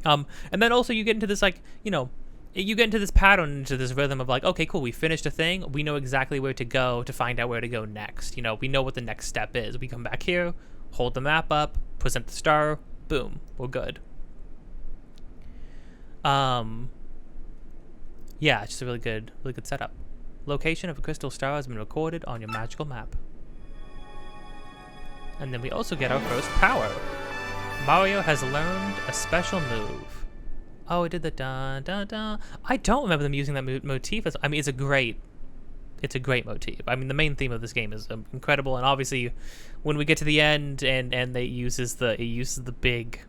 And then also you get into this like, you know, you get into this pattern, into this rhythm of like, okay, cool, we finished a thing, we know exactly where to go to find out where to go next. You know, we know what the next step is. We come back here, hold the map up, present the star, boom, we're good. Yeah, it's just a really good setup. Location of a crystal star has been recorded on your magical map. And then we also get our first power. Mario has learned a special move. Oh, it did the dun dun dun. I don't remember them using that motif. I mean, it's a great motif. I mean, the main theme of this game is incredible, and obviously, when we get to the end and it uses the big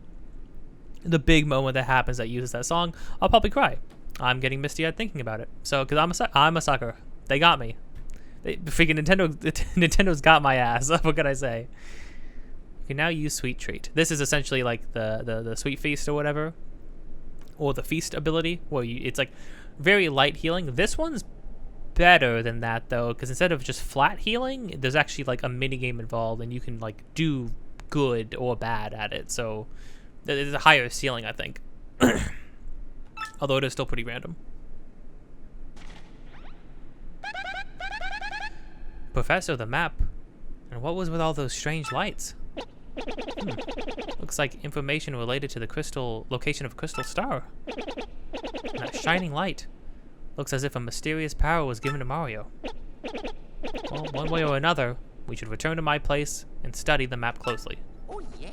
moment that happens that uses that song, I'll probably cry. I'm getting misty-eyed thinking about it. So, because I'm a sucker. They got me. Freaking Nintendo's got my ass. What can I say? You can now use Sweet Treat. This is essentially like the Sweet Feast or whatever, or the Feast ability, where it's like very light healing. This one's better than that though, because instead of just flat healing, there's actually like a mini game involved, and you can like do good or bad at it. So there's a higher ceiling, I think. Although it is still pretty random. Professor, the map. And what was with all those strange lights? Looks like information related to the location of a crystal star. And that shining light looks as if a mysterious power was given to Mario. Well, one way or another, we should return to my place and study the map closely. Oh yeah.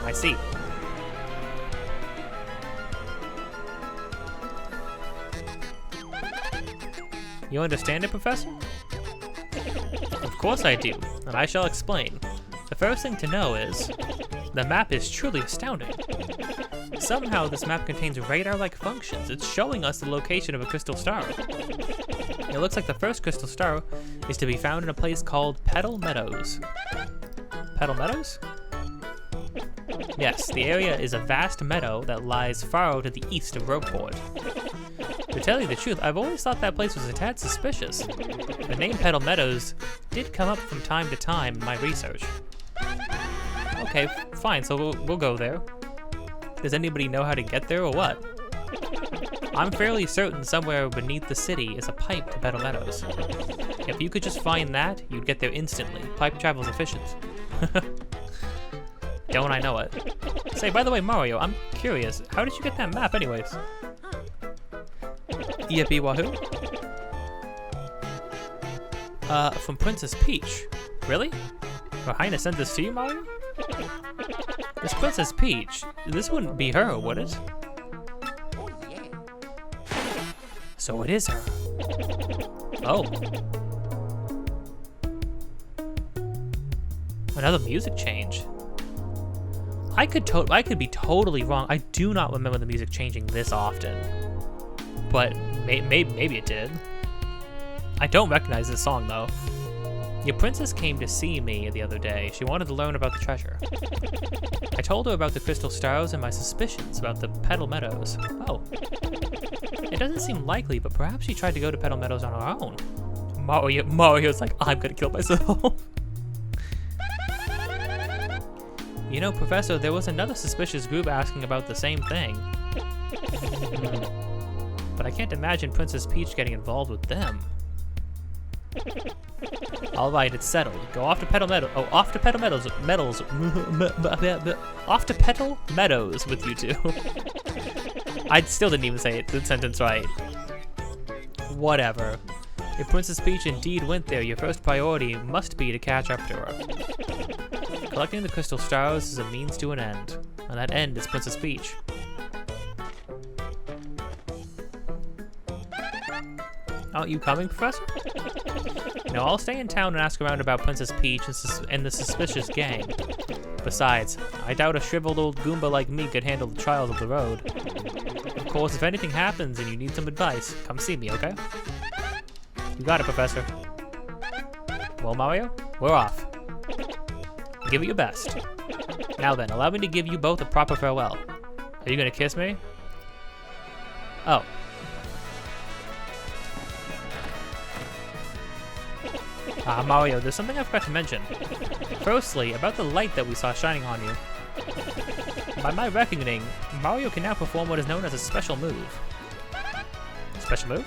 I see. You understand it, Professor? Of course I do, and I shall explain. The first thing to know is, the map is truly astounding. Somehow this map contains radar-like functions. It's showing us the location of a crystal star. It looks like the first crystal star is to be found in a place called Petal Meadows. Petal Meadows? Yes, the area is a vast meadow that lies far to the east of Ropeport. To tell you the truth, I've always thought that place was a tad suspicious. The name Petal Meadows did come up from time to time in my research. Okay, fine, so we'll go there. Does anybody know how to get there or what? I'm fairly certain somewhere beneath the city is a pipe to Petal Meadows. If you could just find that, you'd get there instantly. Pipe travel's efficient. Don't I know it? Say, by the way, Mario, I'm curious. How did you get that map anyways? Yippee wahoo? From Princess Peach. Really? Her Highness sent this to you, Mario? This Princess Peach, this wouldn't be her, would it? Oh, yeah. So it is her. Oh. Another music change. I could be totally wrong. I do not remember the music changing this often. But maybe it did. I don't recognize this song though. Your princess came to see me the other day. She wanted to learn about the treasure. I told her about the crystal stars and my suspicions about the Petal Meadows. Oh. It doesn't seem likely, but perhaps she tried to go to Petal Meadows on her own. Mario's like, I'm gonna kill myself. You know, Professor, there was another suspicious group asking about the same thing. But I can't imagine Princess Peach getting involved with them. Alright, it's settled. Go off to Petal Meadows. Oh, off to Petal Meadows. Off to Petal Meadows with you two. I still didn't even say the sentence right. Whatever. If Princess Peach indeed went there, your first priority must be to catch up to her. Collecting the crystal stars is a means to an end, and that end is Princess Peach. Aren't you coming, Professor? No, I'll stay in town and ask around about Princess Peach and the suspicious gang. Besides, I doubt a shriveled old Goomba like me could handle the trials of the road. Of course, if anything happens and you need some advice, come see me, okay? You got it, Professor. Well, Mario, we're off. Give it your best. Now then, allow me to give you both a proper farewell. Are you gonna kiss me? Oh. Mario, there's something I forgot to mention. Firstly, about the light that we saw shining on you. By my reckoning, Mario can now perform what is known as a special move. Special move?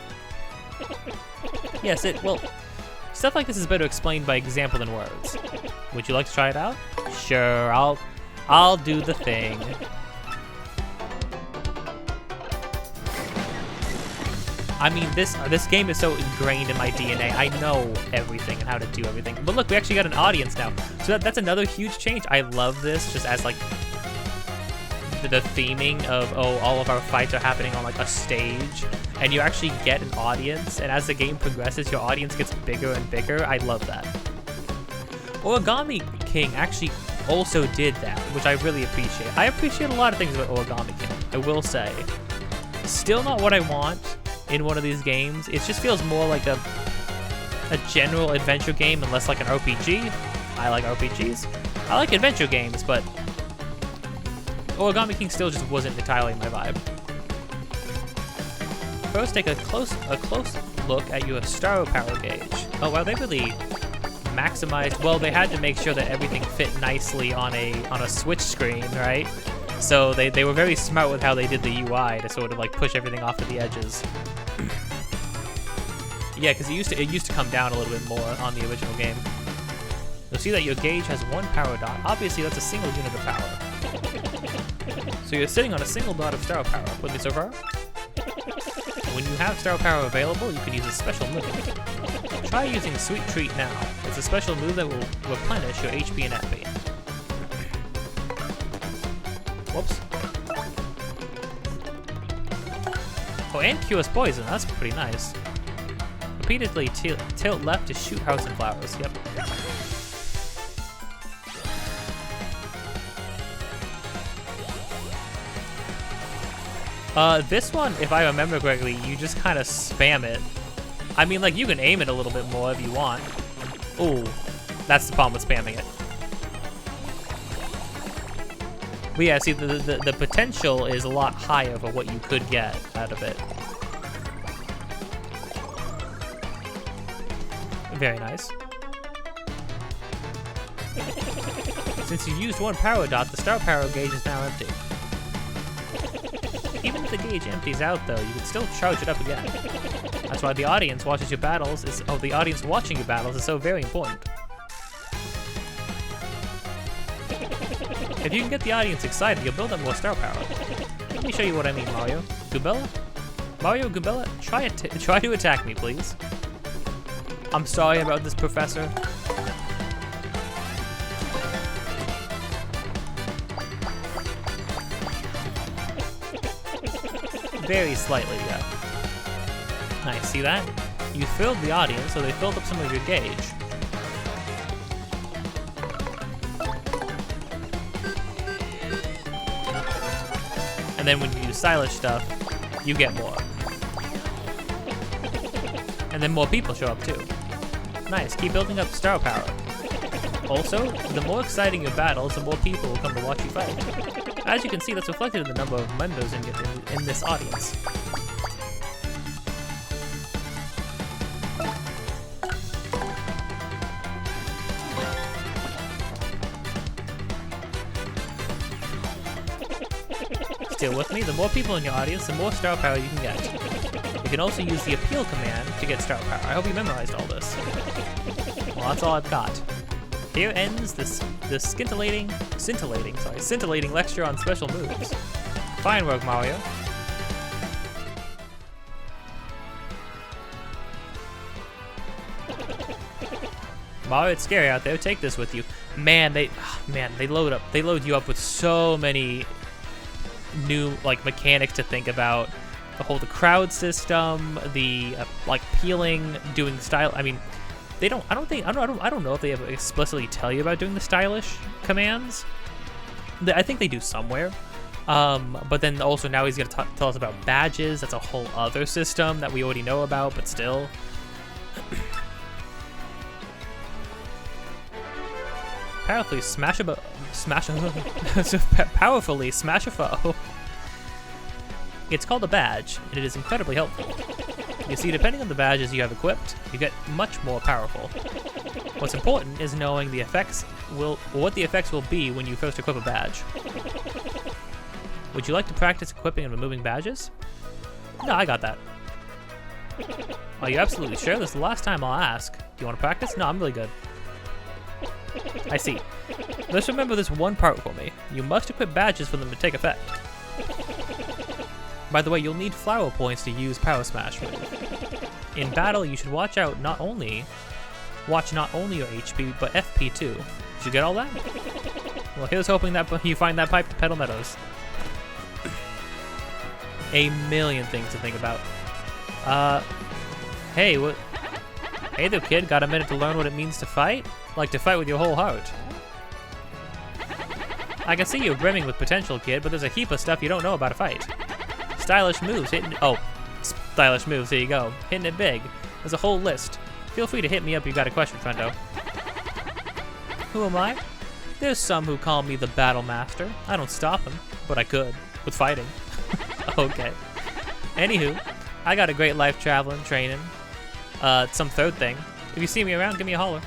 Yes, well, stuff like this is better explained by example than words. Would you like to try it out? Sure, I'll do the thing. I mean, this game is so ingrained in my DNA. I know everything and how to do everything. But look, we actually got an audience now. So that's another huge change. I love this just as like the theming of, oh, all of our fights are happening on like a stage and you actually get an audience, and as the game progresses your audience gets bigger and bigger. I love that. Origami King actually also did that, which I really appreciate. I appreciate a lot of things about Origami King, I will say. Still not what I want in one of these games. It just feels more like a general adventure game and less like an RPG. I like RPGs. I like adventure games, but Origami King still just wasn't entirely my vibe. First, take a close look at your star power gauge. Oh wow, they really maximized. Well, they had to make sure that everything fit nicely on a Switch screen, right? So they were very smart with how they did the UI to sort of like push everything off to the edges. Yeah, because it used to come down a little bit more on the original game. You'll see that your gauge has one power dot. Obviously, that's a single unit of power. So you're sitting on a single dot of star power. With me so far? When you have star power available, you can use a special move. Try using Sweet Treat now. It's a special move that will replenish your HP and FP. Whoops. Oh, and Cures Poison. That's pretty nice. Repeatedly tilt left to shoot House and Flowers. Yep. This one, if I remember correctly, you just kind of spam it. I mean, like, you can aim it a little bit more if you want. Ooh, that's the problem with spamming it. But yeah, see, the potential is a lot higher for what you could get out of it. Very nice. Since you used one power dot, the star power gauge is now empty. Even if the gauge empties out, though, you can still charge it up again. That's why the audience watches your battles the audience watching your battles is so very important. If you can get the audience excited, you'll build up more star power. Let me show you what I mean, Mario. Goombella? Mario, Goombella, try to attack me, please. I'm sorry about this, Professor. Very slightly, yeah. Nice, see that? You thrilled the audience, so they filled up some of your gauge. And then when you do stylish stuff, you get more. And then more people show up too. Nice, keep building up star power. Also, the more exciting your battles, the more people will come to watch you fight. As you can see, that's reflected in the number of members in this audience. Still with me? The more people in your audience, the more star power you can get. You can also use the appeal command to get star power. I hope you memorized all this. Well, that's all I've got. Here ends the scintillating lecture on special moves. Fine work, Mario. Mario, it's scary out there. Take this with you. Man, they load you up with so many new mechanics to think about. The crowd system, the peeling, doing style. I mean, I don't know if they ever explicitly tell you about doing the stylish commands. I think they do somewhere. But then also now he's gonna tell us about badges. That's a whole other system that we already know about, but still. Powerfully smash a powerfully smash a foe. It's called a badge, and it is incredibly helpful. You see, depending on the badges you have equipped, you get much more powerful. What's important is knowing what the effects will be when you first equip a badge. Would you like to practice equipping and removing badges? No, I got that. Are you absolutely sure? This is the last time I'll ask. Do you want to practice? No, I'm really good. I see. Let's remember this one part for me. You must equip badges for them to take effect. By the way, you'll need flower points to use Power Smash move. In battle, you should watch not only your HP, but FP too. Did you get all that? Well, here's hoping that you find that pipe to Petal Meadows. A million things to think about. Hey, what? Hey there, kid. Got a minute to learn what it means to fight? Like to fight with your whole heart. I can see you're brimming with potential, kid, but there's a heap of stuff you don't know about a fight. Stylish moves, stylish moves, here you go. Hitting it big. There's a whole list. Feel free to hit me up if you got a question, friendo. Who am I? There's some who call me the Battle Master. I don't stop them, but I could, with fighting. Okay. Anywho, I got a great life traveling, training. Some third thing. If you see me around, give me a holler.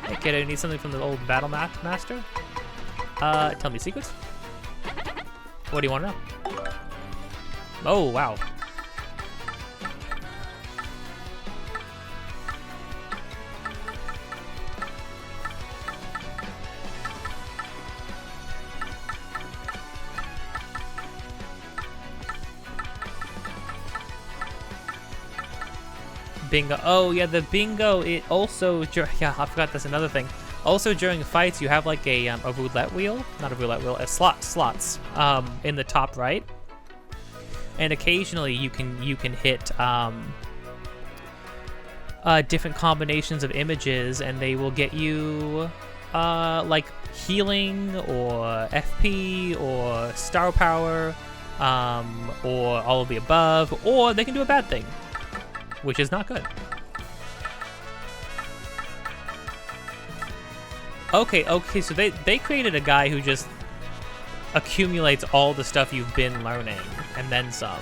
Hey kid, I need something from the old Battle Master? Tell me secrets? What do you want to know? Oh, wow. Bingo. Oh, yeah, the bingo, it also... Yeah, I forgot that's another thing. Also, during fights, you have like a roulette wheel. Not a roulette wheel, slots in the top right. And occasionally you can hit different combinations of images, and they will get you like healing or FP or star power or all of the above, or they can do a bad thing, which is not good. Okay, so they created a guy who just accumulates all the stuff you've been learning, and then some.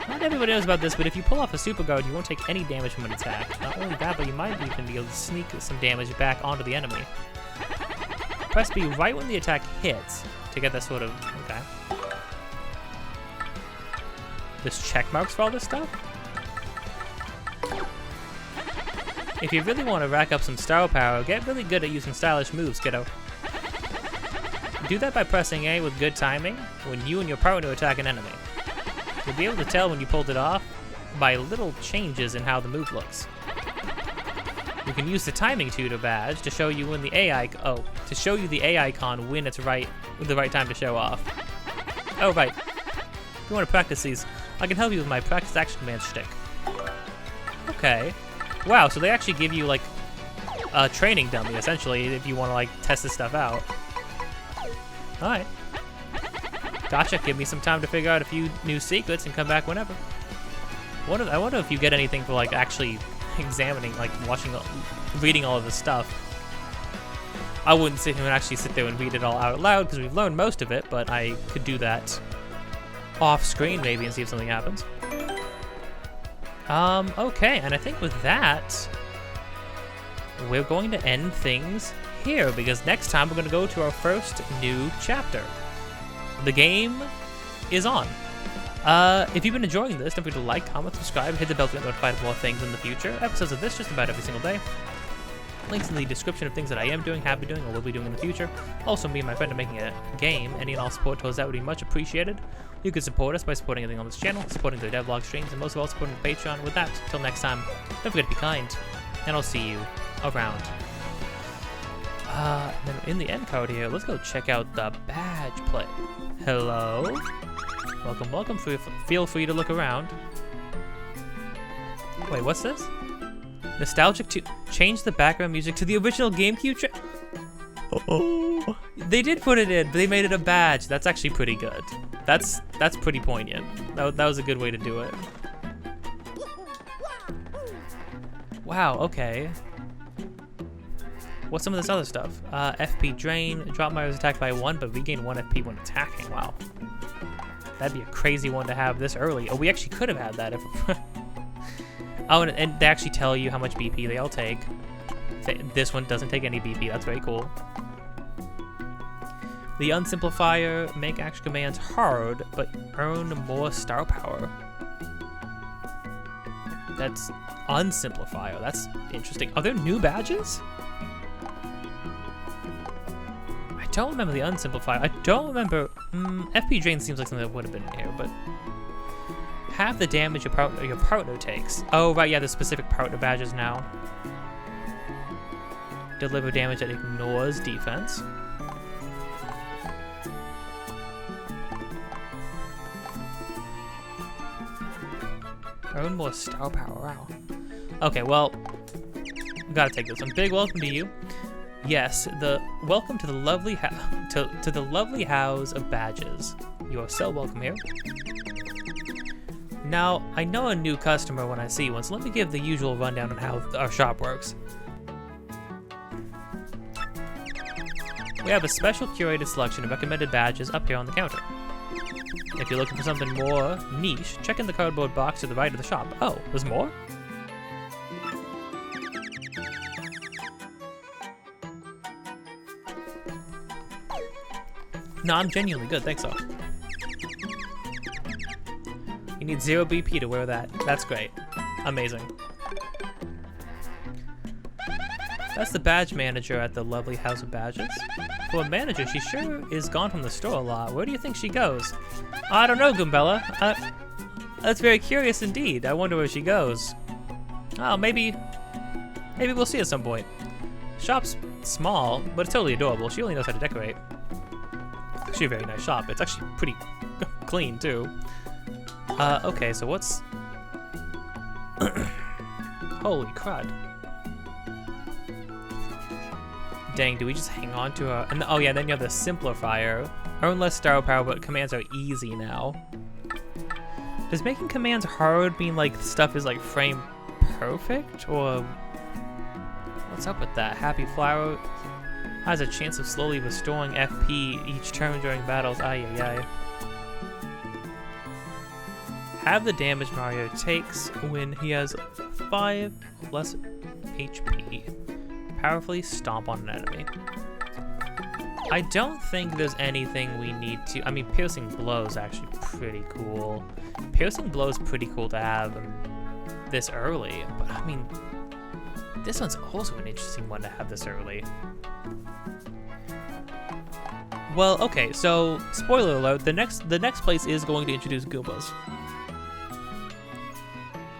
Not everybody knows about this, but if you pull off a super guard, you won't take any damage from an attack. Not only that, but you might even be able to sneak some damage back onto the enemy. Press B right when the attack hits to get that sort of... Okay. There's check marks for all this stuff? If you really want to rack up some star power, get really good at using stylish moves, kiddo. Do that by pressing A with good timing when you and your partner attack an enemy. You'll be able to tell when you pulled it off by little changes in how the move looks. You can use the timing tutor badge to show you when the A icon when it's the right time to show off. Oh right, If you want to practice these, I can help you with my practice action command shtick. Okay. Wow, so they actually give you, like, a training dummy, essentially, if you want to, like, test this stuff out. Alright. Gotcha, give me some time to figure out a few new secrets and come back whenever. I wonder if you get anything for, like, actually examining, like, reading all of this stuff. I wouldn't sit here and actually sit there and read it all out loud, because we've learned most of it, but I could do that off screen maybe and see if something happens. Okay, and I think with that, we're going to end things here, because next time we're going to go to our first new chapter. The game is on. If you've been enjoying this, don't forget to like, comment, subscribe, hit the bell to get notified of more things in the future. Episodes of this just about every single day. Links in the description of things that I am doing, have been doing, or will be doing in the future. Also, me and my friend are making a game. Any and all support towards that would be much appreciated. You can support us by supporting everything on this channel, supporting the devlog streams, and most of all, supporting the Patreon. With that, till next time, don't forget to be kind, and I'll see you around. Then in the end card here, let's go check out the badge play. Hello? Welcome, welcome. Feel free to look around. Wait, what's this? Nostalgic to change the background music to the original GameCube Oh, they did put it in, but they made it a badge. That's actually pretty good. That's pretty poignant. That was a good way to do it. Wow, okay. What's some of this other stuff? FP drain. Drop Meyer is attacked by 1, but regain 1 FP when attacking. Wow. That'd be a crazy one to have this early. Oh, we actually could have had that if... Oh, and they actually tell you how much BP they all take. This one doesn't take any BP. That's very cool. The Unsimplifier, make action commands hard, but earn more star power. That's Unsimplifier. That's interesting. Are there new badges? I don't remember the Unsimplifier. I don't remember... FP Drain seems like something that would have been in here, but... Half the damage your partner takes. Oh, right, yeah, the specific partner badges now. Deliver damage that ignores defense. Earn more star power, wow. Okay, well, gotta take this one. Big welcome to you. Yes, welcome to the lovely to the lovely house of badges. You are so welcome here. Now, I know a new customer when I see one, so let me give the usual rundown on how our shop works. We have a special curated selection of recommended badges up here on the counter. If you're looking for something more niche, check in the cardboard box to the right of the shop. Oh, there's more? No, I'm genuinely good, thanks though. You need 0 BP to wear that. That's great. Amazing. That's the badge manager at the lovely house of badges. For a manager, she sure is gone from the store a lot. Where do you think she goes? I don't know, Goombella. That's very curious indeed. I wonder where she goes. Oh, maybe we'll see at some point. Shop's small, but it's totally adorable. She only knows how to decorate. It's actually a very nice shop. It's actually pretty clean, too. Okay, so what's... Holy crud. Dang, do we just hang on to a... And, oh yeah, then you have the Simplifier. Earn less star power, but commands are easy now. Does making commands hard mean, like, stuff is, like, frame perfect? Or... What's up with that? Happy Flower has a chance of slowly restoring FP each turn during battles. Ay, ay, ay. Have the damage Mario takes when he has 5 less HP. Powerfully stomp on an enemy. I don't think there's anything we need to... I mean, Piercing Blow is actually pretty cool. Piercing Blow is pretty cool to have this early, but I mean, this one's also an interesting one to have this early. Well, okay, so spoiler alert: the next place is going to introduce Goombas.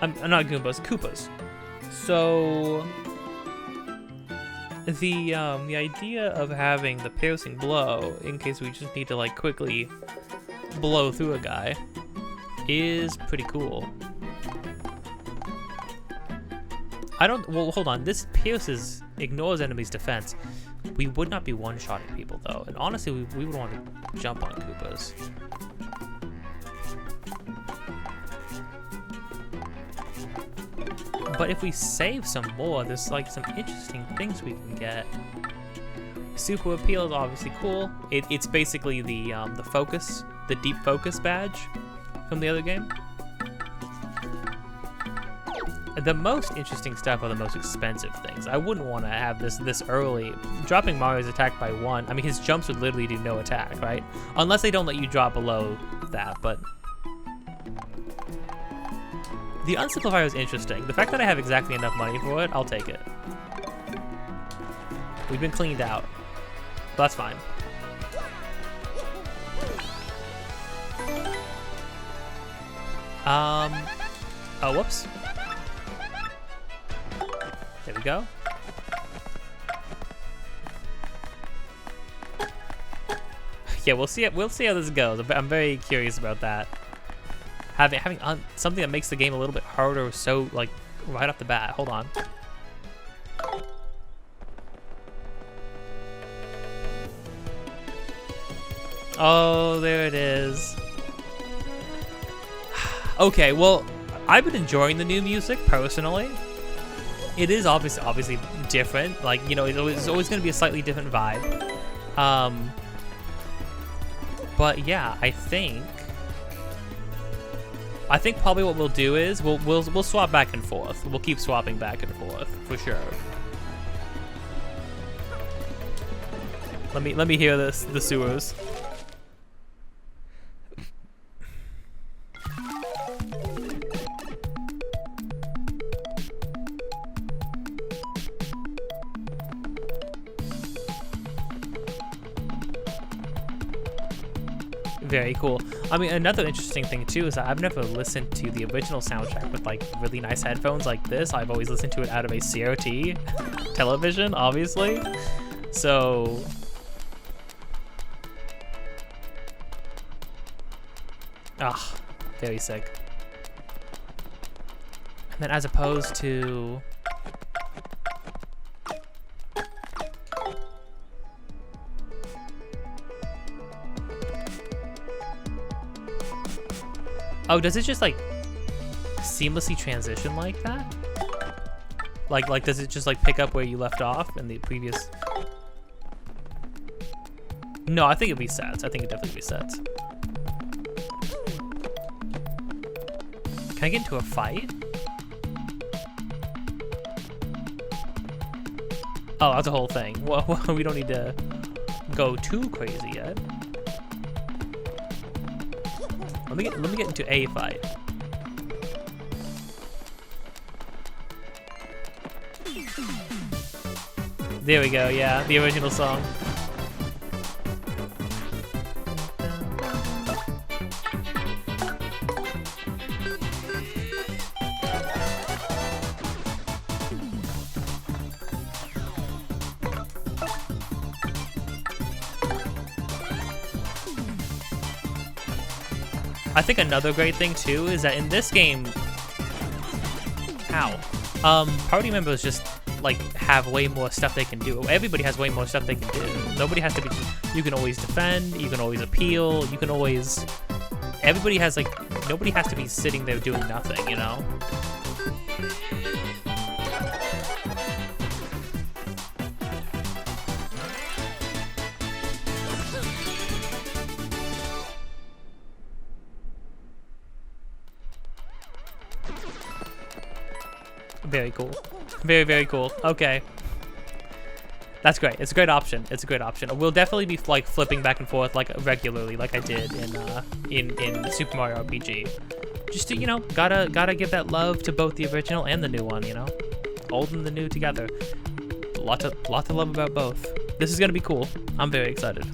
Not Goombas, Koopas. So the idea of having the Piercing Blow, in case we just need to like quickly blow through a guy, is pretty cool. Well, hold on. This ignores enemies' defense. We would not be one-shotting people, though. And honestly, we would want to jump on Koopas. But if we save some more, there's like some interesting things we can get. Super Appeal is obviously cool. It's basically the focus, the deep focus badge from the other game. The most interesting stuff are the most expensive things. I wouldn't want to have this early. Dropping Mario's attack by 1, I mean, his jumps would literally do no attack, right? Unless they don't let you drop below that, but... The Unsimplifier is interesting. The fact that I have exactly enough money for it, I'll take it. We've been cleaned out. But that's fine. Oh, whoops. There we go. Yeah, we'll see how this goes. I'm very curious about that. Having something that makes the game a little bit harder, so like right off the bat. Hold on. Oh, there it is. Okay, well, I've been enjoying the new music personally. It is obviously different. Like, you know, it's always going to be a slightly different vibe. But yeah, I think probably what we'll do is we'll swap back and forth. We'll keep swapping back and forth for sure. Let me hear the sewers. Very cool. I mean, another interesting thing too is that I've never listened to the original soundtrack with like really nice headphones like this. I've always listened to it out of a CRT television, obviously. So very sick. And then as opposed to oh, does it just like seamlessly transition like that? Like does it just like pick up where you left off in the previous? No, I think it resets. I think it definitely resets. Can I get into a fight? Oh, that's a whole thing. Well, we don't need to go too crazy yet. Let me get into a fight. There we go, yeah, the original song. I think another great thing too is that in this game, party members just like have way more stuff they can do. Everybody has way more stuff they can do. Nobody has to be. You can always defend. You can always appeal. You can always. Everybody has like. Nobody has to be sitting there doing nothing. You know. Very cool. Very, very cool. Okay. That's great. It's a great option. It's a great option. We'll definitely be like flipping back and forth like regularly, like I did in Super Mario RPG. Just to, you know, gotta give that love to both the original and the new one, you know? Old and the new together. Lot to love about both. This is gonna be cool. I'm very excited.